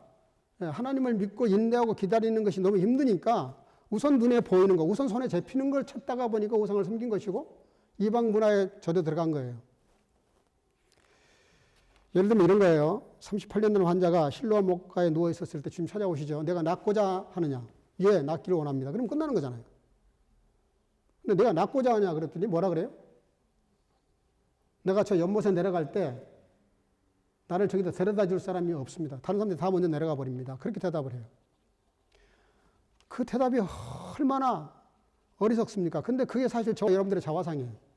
하나님을 믿고 인내하고 기다리는 것이 너무 힘드니까 우선 눈에 보이는 거, 우선 손에 잡히는 걸 찾다가 보니까 우상을 섬긴 것이고 이방 문화에 젖어 들어간 거예요. 예를 들면 이런 거예요. 38년 된 환자가 실로암 목가에 누워 있었을 때 주님 찾아오시죠. 내가 낫고자 하느냐? 예, 낫기를 원합니다. 그럼 끝나는 거잖아요. 근데 내가 낫고자 하냐? 그랬더니 뭐라 그래요? 내가 저 연못에 내려갈 때 나를 저기다 데려다 줄 사람이 없습니다. 다른 사람들이 다 먼저 내려가 버립니다. 그렇게 대답을 해요. 그 대답이 얼마나 어리석습니까? 근데 그게 사실 여러분들의 자화상이에요.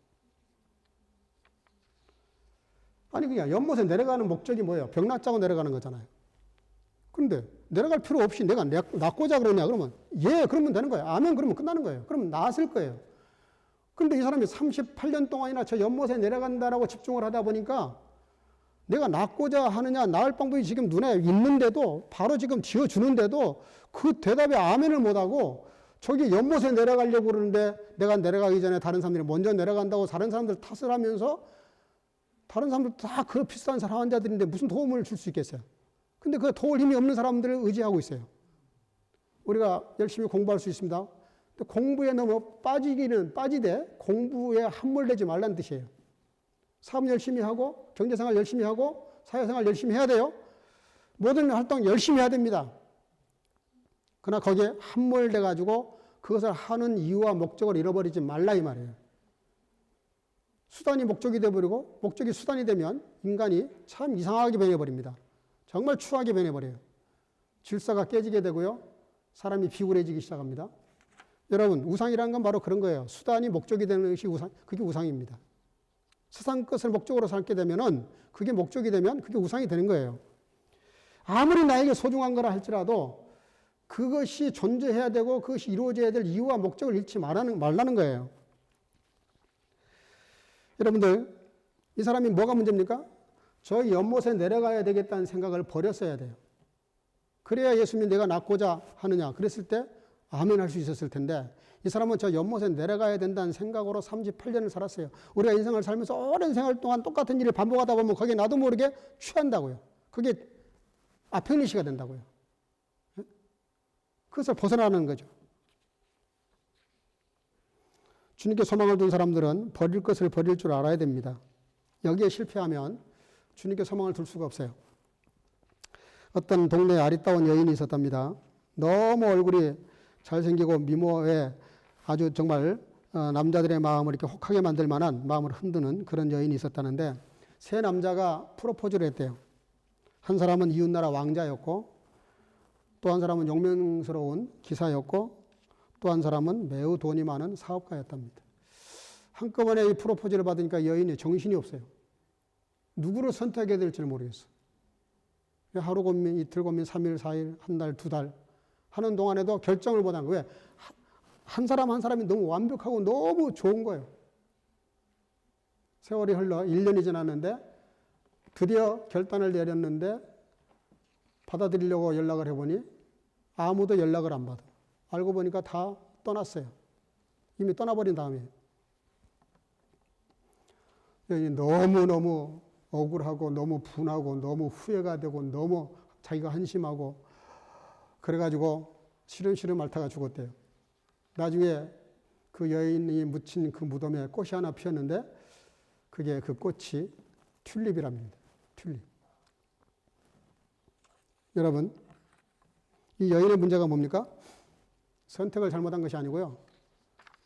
아니 그냥 연못에 내려가는 목적이 뭐예요? 병 낫자고 내려가는 거잖아요. 그런데 내려갈 필요 없이 내가 낫고자 그러냐? 그러면 예, 그러면 되는 거예요. 아멘 그러면 끝나는 거예요. 그러면 나았을 거예요. 그런데 이 사람이 38년 동안이나 저 연못에 내려간다라고 집중을 하다 보니까 내가 낫고자 하느냐, 나을 방법이 지금 눈에 있는데도 바로 지금 지어주는데도 그 대답에 아멘을 못하고 저기 연못에 내려가려고 그러는데 내가 내려가기 전에 다른 사람들이 먼저 내려간다고 다른 사람들 탓을 하면서 다른 사람들 다 그 비슷한 사람 환자들인데 무슨 도움을 줄 수 있겠어요? 근데 그 도울 힘이 없는 사람들을 의지하고 있어요. 우리가 열심히 공부할 수 있습니다. 공부에 너무 빠지되 공부에 함몰되지 말라는 뜻이에요. 사업 열심히 하고 경제생활 열심히 하고 사회생활 열심히 해야 돼요. 모든 활동 열심히 해야 됩니다. 그러나 거기에 함몰돼 가지고 그것을 하는 이유와 목적을 잃어버리지 말라 이 말이에요. 수단이 목적이 되어버리고 목적이 수단이 되면 인간이 참 이상하게 변해버립니다. 정말 추하게 변해버려요. 질서가 깨지게 되고요. 사람이 비굴해지기 시작합니다. 여러분, 우상이라는 건 바로 그런 거예요. 수단이 목적이 되는 것이 그게 우상입니다. 세상 것을 목적으로 삼게 되면은 그게 목적이 되면 그게 우상이 되는 거예요. 아무리 나에게 소중한 거라 할지라도 그것이 존재해야 되고 그것이 이루어져야 될 이유와 목적을 잃지 말라는 거예요. 여러분들, 이 사람이 뭐가 문제입니까? 저 연못에 내려가야 되겠다는 생각을 버렸어야 돼요. 그래야 예수님이 내가 낫고자 하느냐 그랬을 때 아멘 할 수 있었을 텐데 이 사람은 저 연못에 내려가야 된다는 생각으로 38년을 살았어요. 우리가 인생을 살면서 오랜 생활 동안 똑같은 일을 반복하다 보면 거기에 나도 모르게 취한다고요. 그게 아평리시가 된다고요. 그것을 벗어나는 거죠. 주님께 소망을 둔 사람들은 버릴 것을 버릴 줄 알아야 됩니다. 여기에 실패하면 주님께 소망을 둘 수가 없어요. 어떤 동네에 아리따운 여인이 있었답니다. 너무 얼굴이 잘생기고 미모에 아주 정말 남자들의 마음을 이렇게 혹하게 만들 만한 마음을 흔드는 그런 여인이 있었다는데 세 남자가 프로포즈를 했대요. 한 사람은 이웃나라 왕자였고 또 한 사람은 용맹스러운 기사였고 또 한 사람은 매우 돈이 많은 사업가였답니다. 한꺼번에 이 프로포즈를 받으니까 여인이 정신이 없어요. 누구를 선택해야 될지를 모르겠어. 하루 고민, 이틀 고민, 3일, 4일, 한 달, 2달 하는 동안에도 결정을 못한 거예요. 왜? 한 사람 한 사람이 너무 완벽하고 너무 좋은 거예요. 세월이 흘러 1년이 지났는데 드디어 결단을 내렸는데 받아들이려고 연락을 해보니 아무도 연락을 안 받아. 알고 보니까 다 떠났어요. 이미 떠나버린 다음에. 너무너무 억울하고 너무 분하고 너무 후회가 되고 너무 자기가 한심하고 그래가지고 시름시름 앓다가 죽었대요. 나중에 그 여인이 묻힌 그 무덤에 꽃이 하나 피었는데 그게 그 꽃이 튤립이랍니다. 튤립. 여러분, 이 여인의 문제가 뭡니까? 선택을 잘못한 것이 아니고요.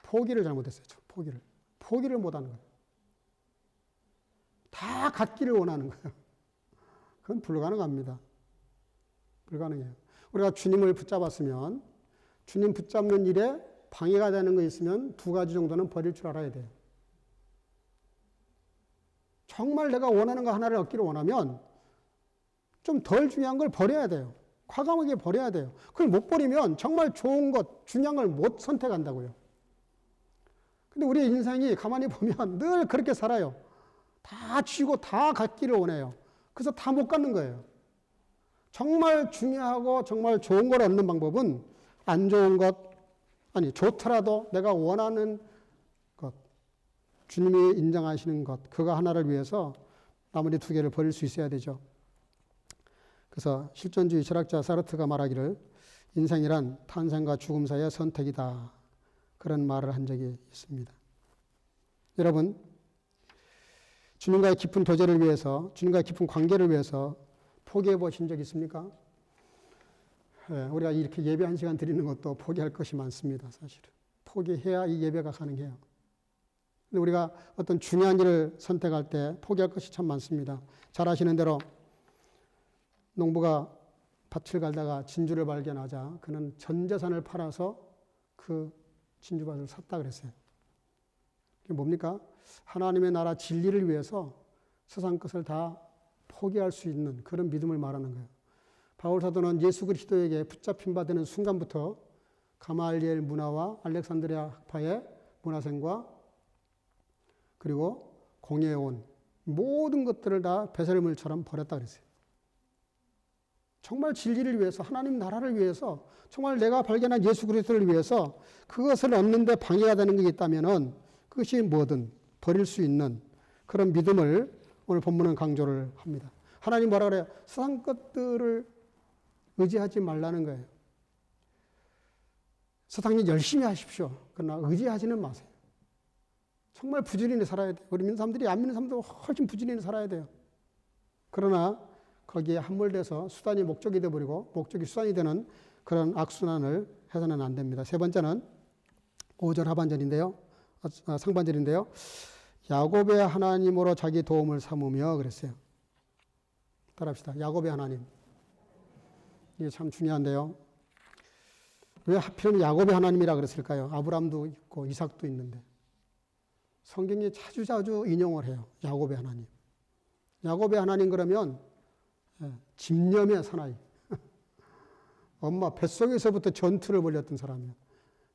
포기를 잘못했어요. 포기를 못하는 거예요. 다 갖기를 원하는 거예요. 그건 불가능합니다. 불가능해요. 우리가 주님을 붙잡았으면 주님 붙잡는 일에 방해가 되는 거 있으면 2가지 정도는 버릴 줄 알아야 돼요. 정말 내가 원하는 거 하나를 얻기를 원하면 좀 덜 중요한 걸 버려야 돼요. 과감하게 버려야 돼요. 그걸 못 버리면 정말 좋은 것, 중요한 걸 못 선택한다고요. 근데 우리 인생이 가만히 보면 늘 그렇게 살아요. 다 쥐고 다 갖기를 원해요. 그래서 다 못 갖는 거예요. 정말 중요하고 정말 좋은 걸 얻는 방법은 안 좋은 것, 아니 좋더라도 내가 원하는 것, 주님이 인정하시는 것, 그거 하나를 위해서 나머지 2개를 버릴 수 있어야 되죠. 그래서 실존주의 철학자 사르트가 말하기를 인생이란 탄생과 죽음 사이의 선택이다. 그런 말을 한 적이 있습니다. 여러분, 주님과의 깊은 교제를 위해서, 주님과의 깊은 관계를 위해서 포기해 보신 적 있습니까? 우리가 이렇게 예배 1시간 드리는 것도 포기할 것이 많습니다. 사실은. 포기해야 이 예배가 가능해요. 근데 우리가 어떤 중요한 일을 선택할 때 포기할 것이 참 많습니다. 잘 아시는 대로 농부가 밭을 갈다가 진주를 발견하자 그는 전 재산을 팔아서 그 진주밭을 샀다 그랬어요. 그게 뭡니까? 하나님의 나라 진리를 위해서 세상 것을 다 포기할 수 있는 그런 믿음을 말하는 거예요. 바울 사도는 예수 그리스도에게 붙잡힌 바 되는 순간부터 가말리엘 문화와 알렉산드리아 학파의 문화생과 그리고 공예온 모든 것들을 다 배설물처럼 버렸다 그랬어요. 정말 진리를 위해서, 하나님 나라를 위해서, 정말 내가 발견한 예수 그리스도를 위해서 그것을 얻는 데 방해가 되는 게 있다면은 그것이 뭐든 버릴 수 있는 그런 믿음을 오늘 본문은 강조를 합니다. 하나님 뭐라 그래요? 세상 것들을 의지하지 말라는 거예요. 세상 일 열심히 하십시오. 그러나 의지하지는 마세요. 정말 부지런히 살아야 돼요. 우리 믿는 사람들이 안 믿는 사람들보다 훨씬 부지런히 살아야 돼요. 그러나 거기에 함몰돼서 수단이 목적이 되어버리고 목적이 수단이 되는 그런 악순환을 해서는 안 됩니다. 3번째는 5절 하반절인데요. 상반절인데요. 야곱의 하나님으로 자기 도움을 삼으며 그랬어요. 따라합시다. 야곱의 하나님. 이게 참 중요한데요. 왜 하필이면 야곱의 하나님이라 그랬을까요? 아브람도 있고 이삭도 있는데. 성경이 자주 인용을 해요. 야곱의 하나님. 야곱의 하나님 그러면 집념의 사나이. 엄마 뱃속에서부터 전투를 벌였던 사람이에요.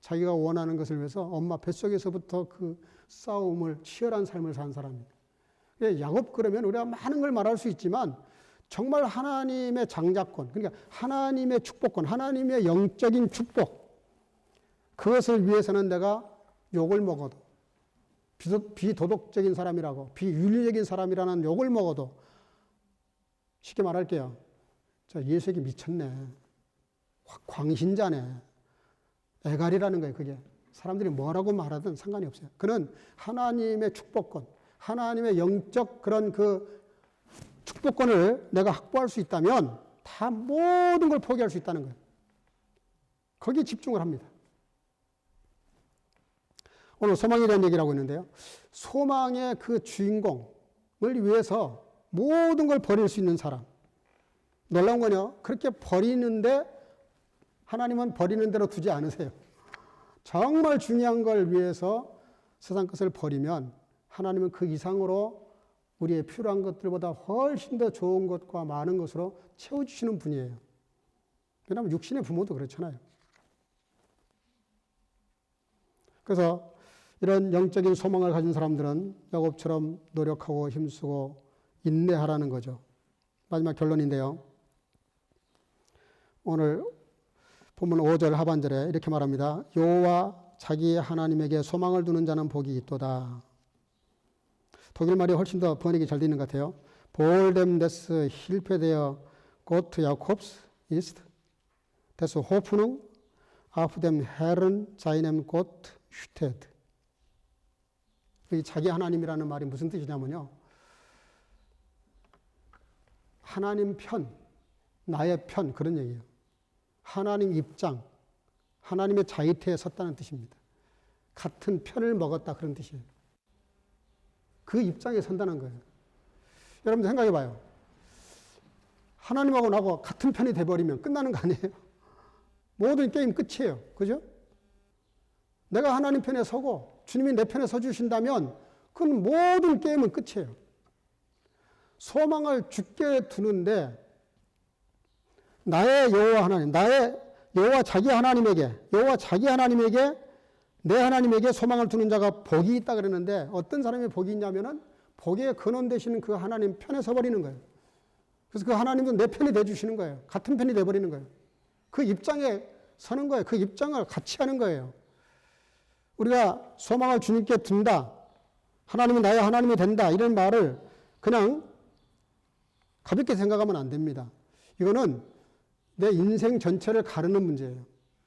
자기가 원하는 것을 위해서 엄마 뱃속에서부터 그 싸움을 치열한 삶을 산 사람이에요. 야곱 그러면 우리가 많은 걸 말할 수 있지만 정말 하나님의 장자권, 그러니까 하나님의 축복권, 하나님의 영적인 축복, 그것을 위해서는 내가 욕을 먹어도, 비도덕적인 사람이라고, 비윤리적인 사람이라는 욕을 먹어도, 쉽게 말할게요. 저 예수에게 미쳤네. 광신자네. 애갈이라는 거예요, 그게. 사람들이 뭐라고 말하든 상관이 없어요. 그는 하나님의 축복권, 하나님의 영적 그런 그 축복권을 내가 확보할 수 있다면 다 모든 걸 포기할 수 있다는 거예요. 거기에 집중을 합니다. 오늘 소망에 대한 얘기를 하고 있는데요. 소망의 그 주인공을 위해서 모든 걸 버릴 수 있는 사람. 놀라운 건요. 그렇게 버리는데 하나님은 버리는 대로 두지 않으세요. 정말 중요한 걸 위해서 세상 것을 버리면 하나님은 그 이상으로 우리의 필요한 것들보다 훨씬 더 좋은 것과 많은 것으로 채워주시는 분이에요. 왜냐하면 육신의 부모도 그렇잖아요. 그래서 이런 영적인 소망을 가진 사람들은 야곱처럼 노력하고 힘쓰고 인내하라는 거죠. 마지막 결론인데요. 오늘 본문 5절 하반절에 이렇게 말합니다. 여호와 자기 하나님에게 소망을 두는 자는 복이 있도다. 독일 말이 훨씬 더 번역이 잘 되는 것 같아요. 볼뎀 데스 힐페데어 고트 야콥스 이스트 데스 호프능 아프뎀 헤른 자이넴 고트 슈테드. 이 자기 하나님이라는 말이 무슨 뜻이냐면요. 하나님 편, 나의 편, 그런 얘기예요. 하나님 입장, 하나님의 자의태에 섰다는 뜻입니다. 같은 편을 먹었다, 그런 뜻이에요. 그 입장에 선다는 거예요. 여러분들 생각해 봐요. 하나님하고 나하고 같은 편이 돼버리면 끝나는 거 아니에요? 모든 게임 끝이에요. 그죠? 내가 하나님 편에 서고 주님이 내 편에 서주신다면 그건 모든 게임은 끝이에요. 소망을 죽게 두는데 나의 여호와 하나님, 나의 여호와 자기 하나님에게 내 하나님에게 소망을 두는 자가 복이 있다 그러는데 어떤 사람의 복이 있냐면은 복의 근원 되시는 그 하나님 편에 서버리는 거예요. 그래서 그 하나님도 내 편이 돼주시는 거예요. 같은 편이 돼버리는 거예요. 그 입장에 서는 거예요. 그 입장을 같이 하는 거예요. 우리가 소망을 주님께 둔다. 하나님은 나의 하나님이 된다. 이런 말을 그냥 가볍게 생각하면 안 됩니다. 이거는 내 인생 전체를 가르는 문제예요.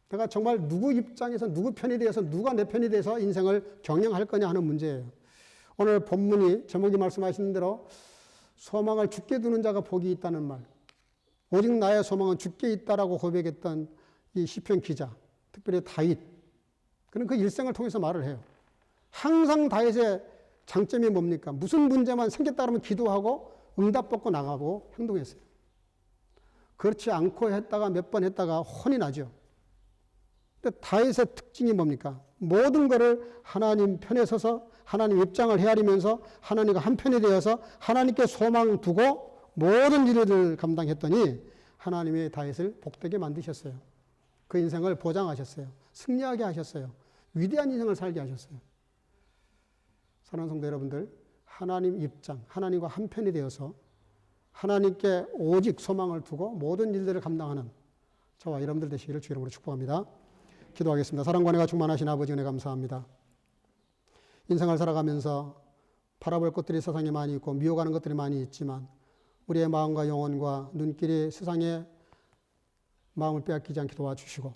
내가 정말 누구 입장에서 누구 편이 되어서 누가 내 편이 돼서 인생을 경영할 거냐 하는 문제예요. 오늘 본문이 제목이 말씀하시는 대로 소망을 죽게 두는 자가 복이 있다는 말. 오직 나의 소망은 죽게 있다라고 고백했던 이 시편 기자, 특별히 다윗. 그는 그 일생을 통해서 말을 해요. 항상 다윗의 장점이 뭡니까? 무슨 문제만 생겼다 그러면 기도하고 응답 받고 나가고 행동했어요. 그렇지 않고 했다가 몇 번 했다가 혼이 나죠. 근데 다윗의 특징이 뭡니까? 모든 것을 하나님 편에 서서 하나님 입장을 헤아리면서 하나님과 한편이 되어서 하나님께 소망 두고 모든 일을 감당했더니 하나님이 다윗을 복되게 만드셨어요. 그 인생을 보장하셨어요. 승리하게 하셨어요. 위대한 인생을 살게 하셨어요. 사랑하는 성도 여러분들, 하나님 입장, 하나님과 한편이 되어서 하나님께 오직 소망을 두고 모든 일들을 감당하는 저와 여러분들 되시기를 주 이름으로 축복합니다. 기도하겠습니다. 사랑과 은혜가 충만하신 아버지 은혜 감사합니다. 인생을 살아가면서 바라볼 것들이 세상에 많이 있고 미워가는 것들이 많이 있지만 우리의 마음과 영혼과 눈길이 세상에 마음을 빼앗기지 않게 도와주시고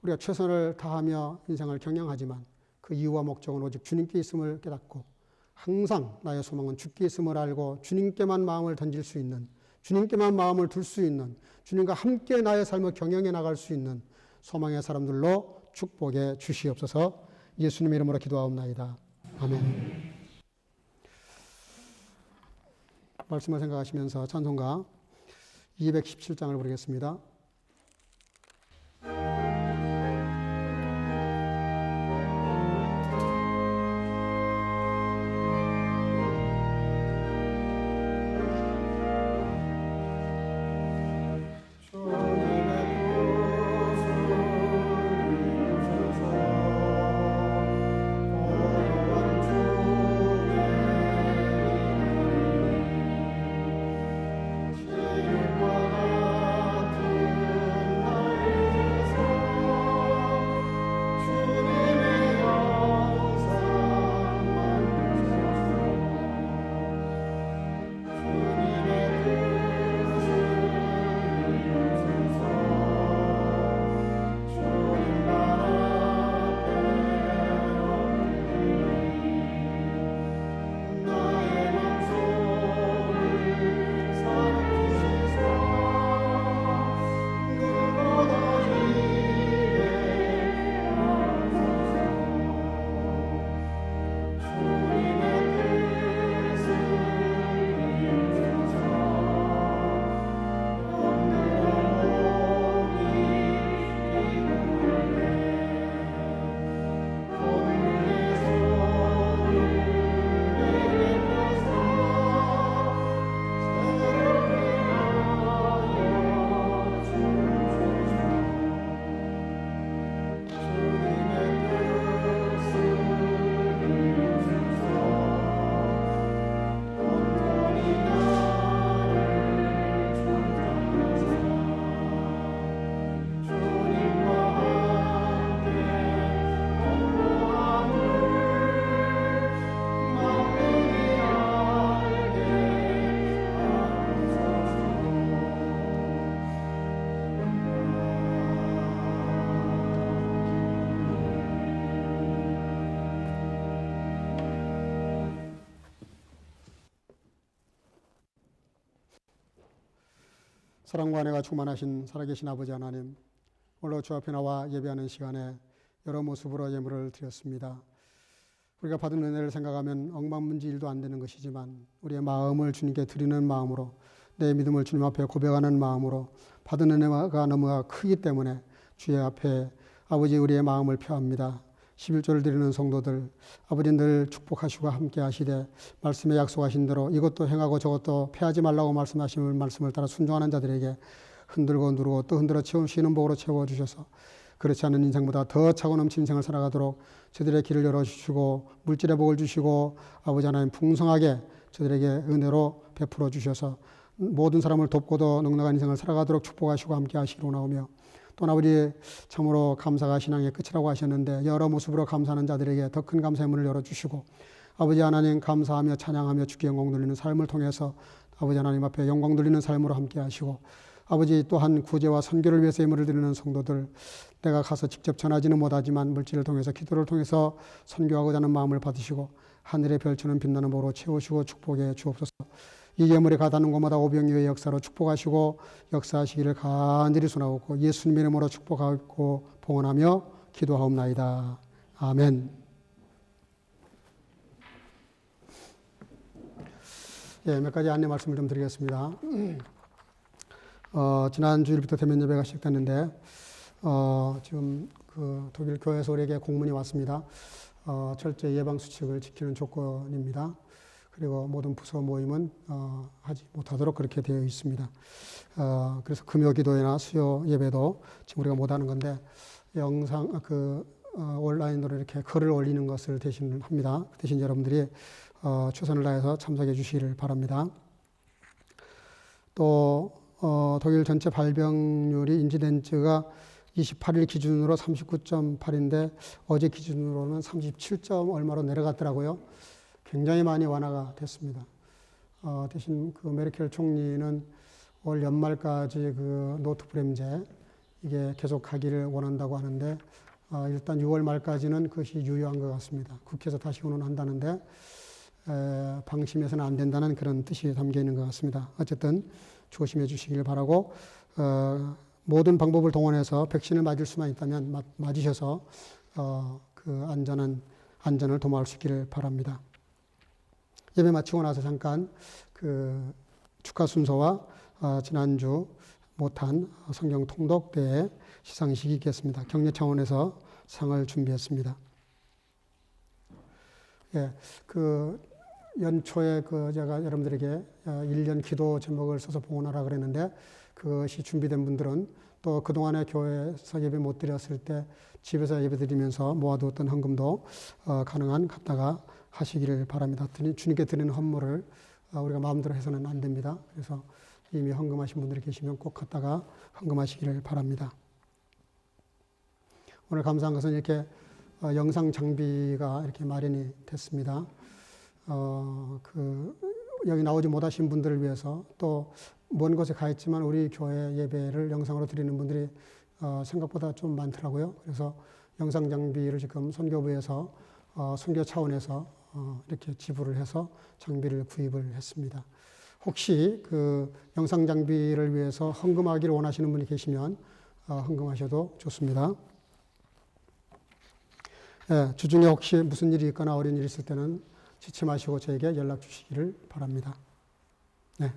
우리가 최선을 다하며 인생을 경영하지만 그 이유와 목적은 오직 주님께 있음을 깨닫고 항상 나의 소망은 주께 있음을 알고 주님께만 마음을 던질 수 있는, 주님께만 마음을 둘 수 있는, 주님과 함께 나의 삶을 경영해 나갈 수 있는 소망의 사람들로 축복해 주시옵소서. 예수님 이름으로 기도하옵나이다. 아멘. 말씀을 생각하시면서 찬송가 217장을 부르겠습니다. 사랑과 은혜가 충만하신 살아계신 아버지 하나님, 오늘 주 앞에 나와 예배하는 시간에 여러 모습으로 예물을 드렸습니다. 우리가 받은 은혜를 생각하면 억만문지 일도 안 되는 것이지만 우리의 마음을 주님께 드리는 마음으로, 내 믿음을 주님 앞에 고백하는 마음으로 받은 은혜가 너무 크기 때문에 주의 앞에 아버지 우리의 마음을 표합니다. 11조를 드리는 성도들, 아버지 늘 축복하시고 함께 하시되 말씀에 약속하신 대로 이것도 행하고 저것도 패하지 말라고 말씀하신 말씀을 따라 순종하는 자들에게 흔들고 누르고 또 흔들어 채우시는 복으로 채워주셔서 그렇지 않은 인생보다 더 차고 넘친 인생을 살아가도록 저들의 길을 열어주시고 물질의 복을 주시고 아버지 하나님 풍성하게 저들에게 은혜로 베풀어 주셔서 모든 사람을 돕고도 넉넉한 인생을 살아가도록 축복하시고 함께 하시기로 나오며, 또 아버지 참으로 감사가 신앙의 끝이라고 하셨는데 여러 모습으로 감사하는 자들에게 더 큰 감사의 문을 열어주시고 아버지 하나님 감사하며 찬양하며 주께 영광 돌리는 삶을 통해서 아버지 하나님 앞에 영광 돌리는 삶으로 함께 하시고, 아버지 또한 구제와 선교를 위해서 예물을 드리는 성도들, 내가 가서 직접 전하지는 못하지만 물질을 통해서 기도를 통해서 선교하고자 하는 마음을 받으시고 하늘의 별처럼 빛나는 복으로 채우시고 축복해 주옵소서. 이 예물이 가닿는 곳마다 오병이어의 역사로 축복하시고 역사하시기를 간절히 소원하옵고 예수님의 이름으로 축복하고 봉헌하며 기도하옵나이다. 아멘. 몇 가지 안내 말씀을 좀 드리겠습니다. 지난 주일부터 대면 예배가 시작됐는데 지금 그 독일 교회에서 우리에게 공문이 왔습니다. 철저히 예방 수칙을 지키는 조건입니다. 그리고 모든 부서 모임은 하지 못하도록 그렇게 되어 있습니다. 그래서 금요 기도회나 수요 예배도 지금 우리가 못하는 건데 영상 온라인으로 이렇게 글을 올리는 것을 대신합니다. 대신 여러분들이 최선을 다해서 참석해 주시기를 바랍니다. 또 독일 전체 발병률이 인지덴츠가 28일 기준으로 39.8인데 어제 기준으로는 37점 얼마로 내려갔더라고요. 굉장히 많이 완화가 됐습니다. 대신 그 메르켈 총리는 올 연말까지 그 노트브렘제 이게 계속 가기를 원한다고 하는데 일단 6월 말까지는 그것이 유효한 것 같습니다. 국회에서 다시 의논한다는데 방심해서는 안 된다는 그런 뜻이 담겨 있는 것 같습니다. 어쨌든 조심해 주시길 바라고 모든 방법을 동원해서 백신을 맞을 수만 있다면 맞으셔서 그 안전을 도모할 수 있기를 바랍니다. 예배 마치고 나서 잠깐 그 축하 순서와 지난주 못한 성경 통독대회 시상식이 있겠습니다. 격려 차원에서 상을 준비했습니다. 예, 그 연초에 제가 여러분들에게 1년 기도 제목을 써서 봉헌하라 그랬는데 그것이 준비된 분들은 또 그동안에 교회에서 예배 못 드렸을 때 집에서 예배 드리면서 모아두었던 헌금도 가능한 갖다가 하시기를 바랍니다. 주님께 드리는 헌물을 우리가 마음대로 해서는 안 됩니다. 그래서 이미 헌금하신 분들이 계시면 꼭 갖다가 헌금하시기를 바랍니다. 오늘 감사한 것은 이렇게 영상 장비가 이렇게 마련이 됐습니다. 여기 나오지 못하신 분들을 위해서 또 먼 곳에 가 있지만 우리 교회 예배를 영상으로 드리는 분들이 생각보다 좀 많더라고요. 그래서 영상 장비를 지금 선교부에서 선교 차원에서 이렇게 지불을 해서 장비를 구입을 했습니다. 혹시 그 영상 장비를 위해서 헌금하기를 원하시는 분이 계시면 헌금하셔도 좋습니다. 예, 주중에 혹시 무슨 일이 있거나 어려운 일이 있을 때는 지체 마시고 저에게 연락 주시기를 바랍니다. 네.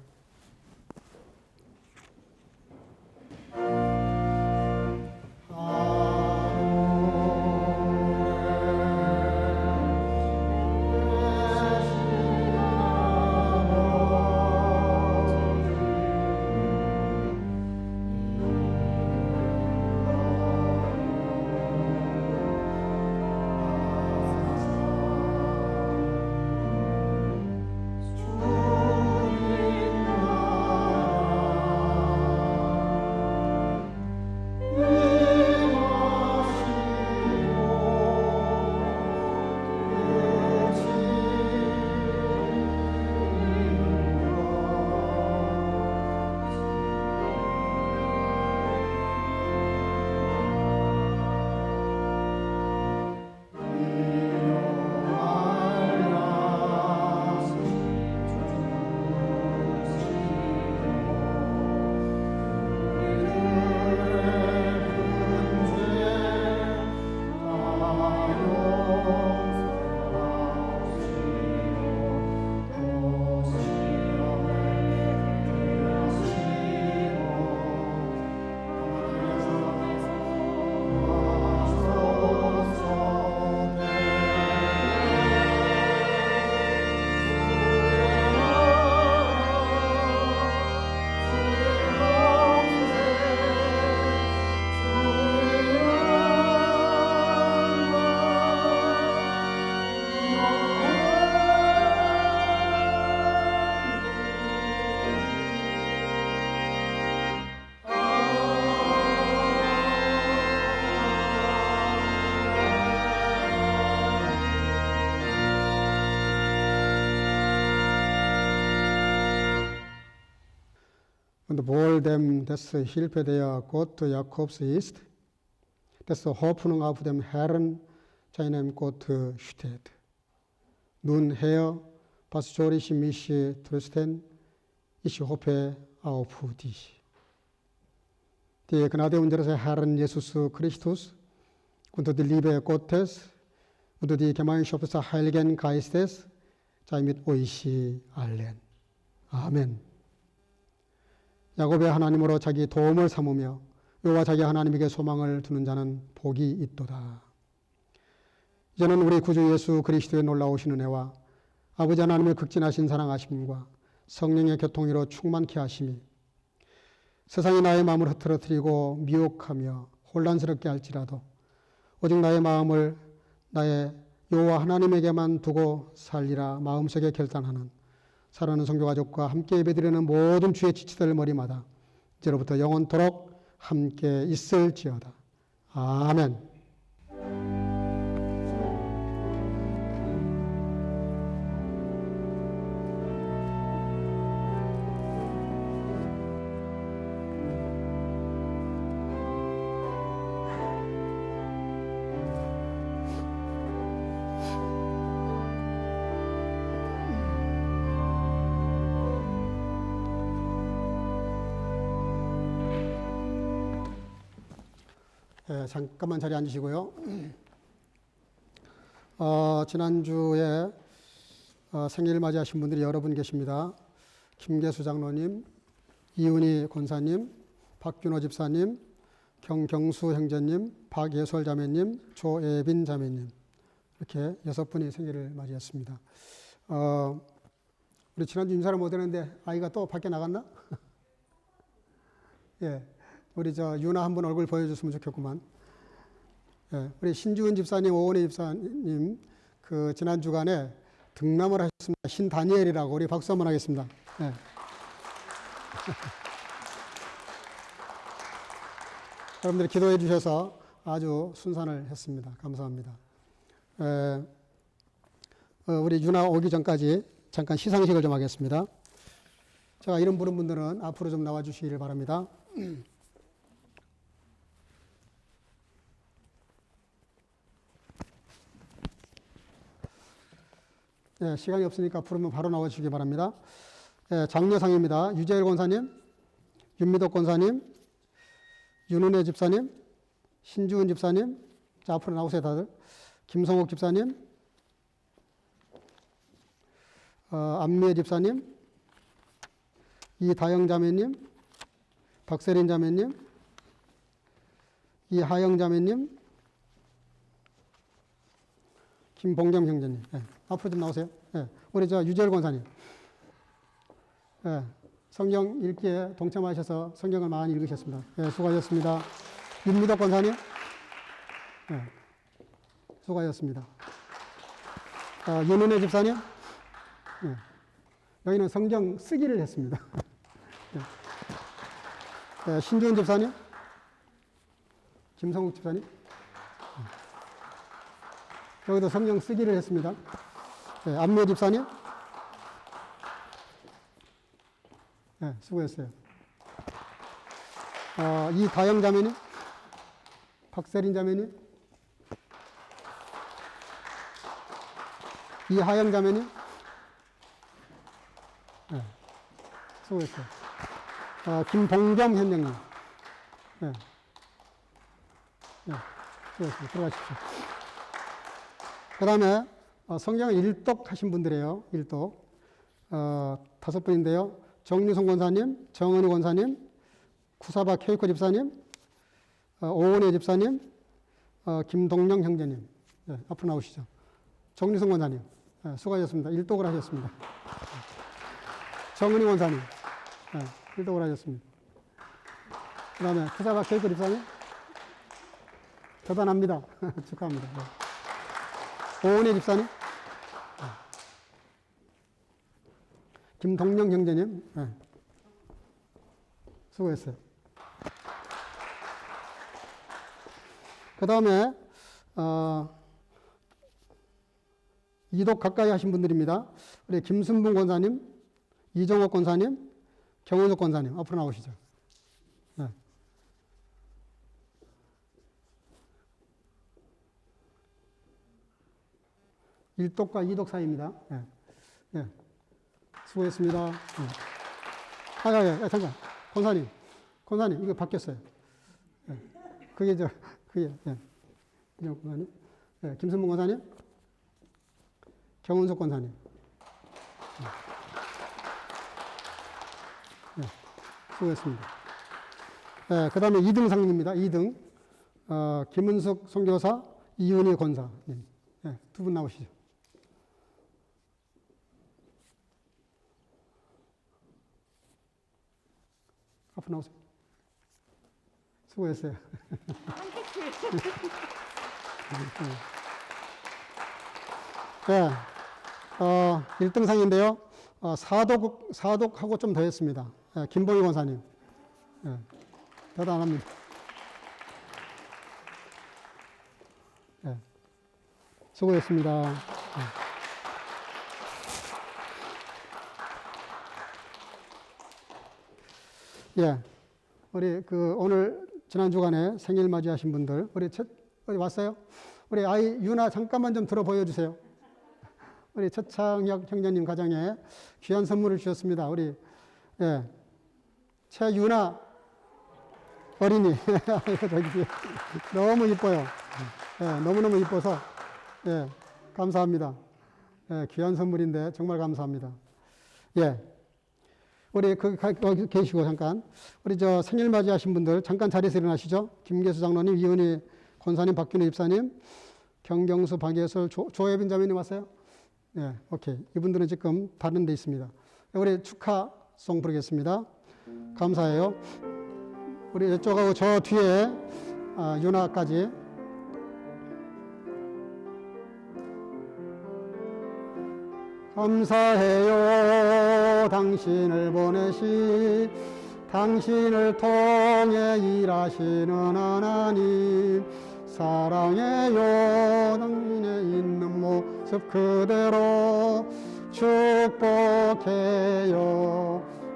und wohl dem des Hilfe der Gott Jakobs ist, des Hoffnung auf dem Herrn, seinem Gott steht. Nun Herr, was soll ich mich trösten? Ich hoffe auf dich. Die Gnade unseres Herrn Jesus Christus und die Liebe Gottes und die Gemeinschaft des Heiligen Geistes sei mit euch allen. 아멘. 야곱의 하나님으로 자기 도움을 삼으며 여호와 자기 하나님에게 소망을 두는 자는 복이 있도다. 이제는 우리 구주 예수 그리스도의 놀라우신 은혜와 아버지 하나님의 극진하신 사랑하심과 성령의 교통으로 충만케 하심이 세상이 나의 마음을 흐트러뜨리고 미혹하며 혼란스럽게 할지라도 오직 나의 마음을 나의 여호와 하나님에게만 두고 살리라 마음속에 결단하는 사랑하는 성교가족과 함께 예배드리는 모든 주의 지체들 머리마다 이제로부터 영원토록 함께 있을지어다. 아멘. 잠깐만 자리에 앉으시고요. 지난주에 생일 맞이하신 분들이 여러 분 계십니다. 김계수 장로님, 이은희 권사님, 박균호 집사님, 경경수 형제님, 박예솔 자매님, 조예빈 자매님 이렇게 6분이 생일을 맞이했습니다. 우리 지난주 인사를 못했는데 아이가 또 밖에 나갔나? 예. 우리 유나 한번 얼굴 보여줬으면 좋겠구만. 예, 우리 신주은 집사님, 오은희 집사님, 지난 주간에 등남을 하셨습니다. 신다니엘이라고 우리 박수 한번 하겠습니다. 예. 여러분들이 기도해 주셔서 아주 순산을 했습니다. 감사합니다. 우리 유나 오기 전까지 잠깐 시상식을 좀 하겠습니다. 제가 이름 부른 분들은 앞으로 좀 나와 주시기를 바랍니다. 네, 시간이 없으니까 부르면 바로 나와주시기 바랍니다. 네, 장려상입니다. 유재일 권사님, 윤미덕 권사님, 윤은혜 집사님, 신주은 집사님, 자, 앞으로 나오세요, 다들. 김성옥 집사님, 안미애 집사님, 이다영 자매님, 박세린 자매님, 이하영 자매님, 김봉겸 형제님. 네, 앞으로 좀 나오세요. 네, 우리 유재열 권사님. 네, 성경 읽기에 동참하셔서 성경을 많이 읽으셨습니다. 네, 수고하셨습니다. 윤미덕 권사님. 네, 수고하셨습니다. 윤은혜 집사님. 네, 여기는 성경 쓰기를 했습니다. 네. 네, 신주은 집사님. 김성욱 집사님. 여기도 성경 쓰기를 했습니다. 네, 안미애 집사님. 네, 수고했어요. 이다영 자매님. 박세린 자매님. 이하영 자매님. 네, 수고했어요. 김봉겸 현장님. 네. 네, 수고했습니다. 들어가십시오. 그 다음에 성경을 일독하신 분들이에요. 일독. 5분인데요. 정유성 권사님, 정은희 권사님, 쿠사바 케이코 집사님, 오은혜 집사님, 김동영 형제님. 네, 앞으로 나오시죠. 정유성 권사님. 네, 수고하셨습니다. 일독을 하셨습니다. 정은희 권사님. 네, 일독을 하셨습니다. 그 다음에 쿠사바 케이코 집사님. 대단합니다. 축하합니다. 네. 오은혜 집사님, 김동영 형제님, 네. 수고했어요. 그 다음에 이독 가까이 하신 분들입니다. 우리 김순봉 권사님, 이정옥 권사님, 경원석 권사님 앞으로 나오시죠. 네. 일독과 이독 사이입니다. 네. 네. 수고했습니다. 네. 잠깐. 권사님, 이거 바뀌었어요. 네. 그게, 네. 이정 권사님. 네. 김선문 권사님. 경운석 권사님. 네. 수고했습니다. 네. 그 다음에 2등 상입니다. 2등. 김은숙 선교사, 이윤희 권사. 네. 두 분 나오시죠. 앞으로 나오세요. 수고했어요. 네, 1등상인데요. 사독하고 좀 더 했습니다. 네, 김보희 권사님. 네, 대단합니다. 네, 수고했습니다. 네. 예, 우리 오늘 지난 주간에 생일 맞이하신 분들, 어디 왔어요? 우리 아이 유나 잠깐만 좀 들어 보여주세요. 우리 최창혁 형제님 가정에 귀한 선물을 주셨습니다. 우리 최유나 어린이 너무 이뻐요. 너무너무 이뻐서 감사합니다. 귀한 선물인데 정말 감사합니다. 우리 거기 계시고 잠깐 우리 생일 맞이하신 분들 잠깐 자리에서 일어나시죠. 김계수 장로님, 이은희 권사님, 박균혜 집사님, 경경수, 박예술, 조혜빈 자매님 왔어요? 네, 오케이. 이분들은 지금 다른 데 있습니다. 우리 축하송 부르겠습니다. 감사해요. 우리 이쪽하고 저 뒤에 유나까지. 감사해요. 당신을 보내시 당신을 통해 일하시는 하나님 사랑해요. 당신의 있는 모습 그대로 축복해요.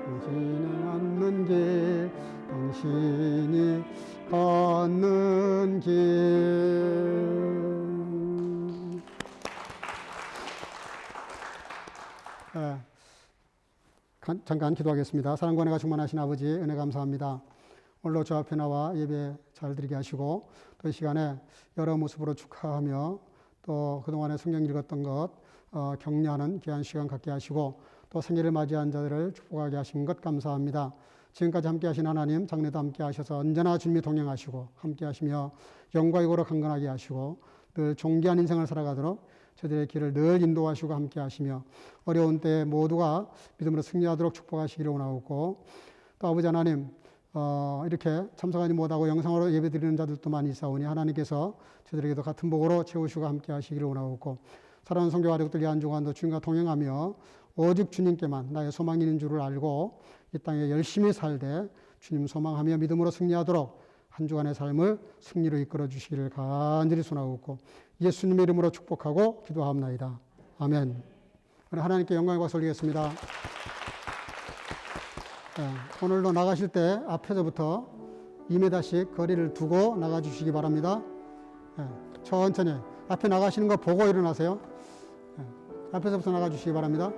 당신이 걷는 길 당신이 걷는 길. 잠깐 기도하겠습니다. 사랑과 은혜가 충만하신 아버지 은혜 감사합니다. 오늘도 저 앞에 나와 예배 잘 드리게 하시고 또 이 시간에 여러 모습으로 축하하며 또 그동안에 성경 읽었던 것 격려하는 귀한 시간 갖게 하시고 또 생일을 맞이한 자들을 축복하게 하신 것 감사합니다. 지금까지 함께 하신 하나님 장래도 함께 하셔서 언제나 주님이 동행하시고 함께 하시며 영광의 고로 강건하게 하시고 늘 존귀한 인생을 살아가도록 저들의 길을 늘 인도하시고 함께 하시며 어려운 때에 모두가 믿음으로 승리하도록 축복하시기를 원하옵고 또 아버지 하나님 이렇게 참석하지 못하고 영상으로 예배드리는 자들도 많이 있사오니 하나님께서 저들에게도 같은 복으로 채우시고 함께 하시기를 원하옵고 사랑하는 성도 가족들 이 한 주간도 주님과 동행하며 오직 주님께만 나의 소망이 있는 줄을 알고 이 땅에 열심히 살되 주님 소망하며 믿음으로 승리하도록 한 주간의 삶을 승리로 이끌어 주시기를 간절히 소원하옵고 예수님의 이름으로 축복하고 기도하옵나이다. 아멘. 하나님께 영광의 박수 올리겠습니다. 오늘도 나가실 때 앞에서부터 2m씩 거리를 두고 나가주시기 바랍니다. 천천히 앞에 나가시는 거 보고 일어나세요. 앞에서부터 나가주시기 바랍니다.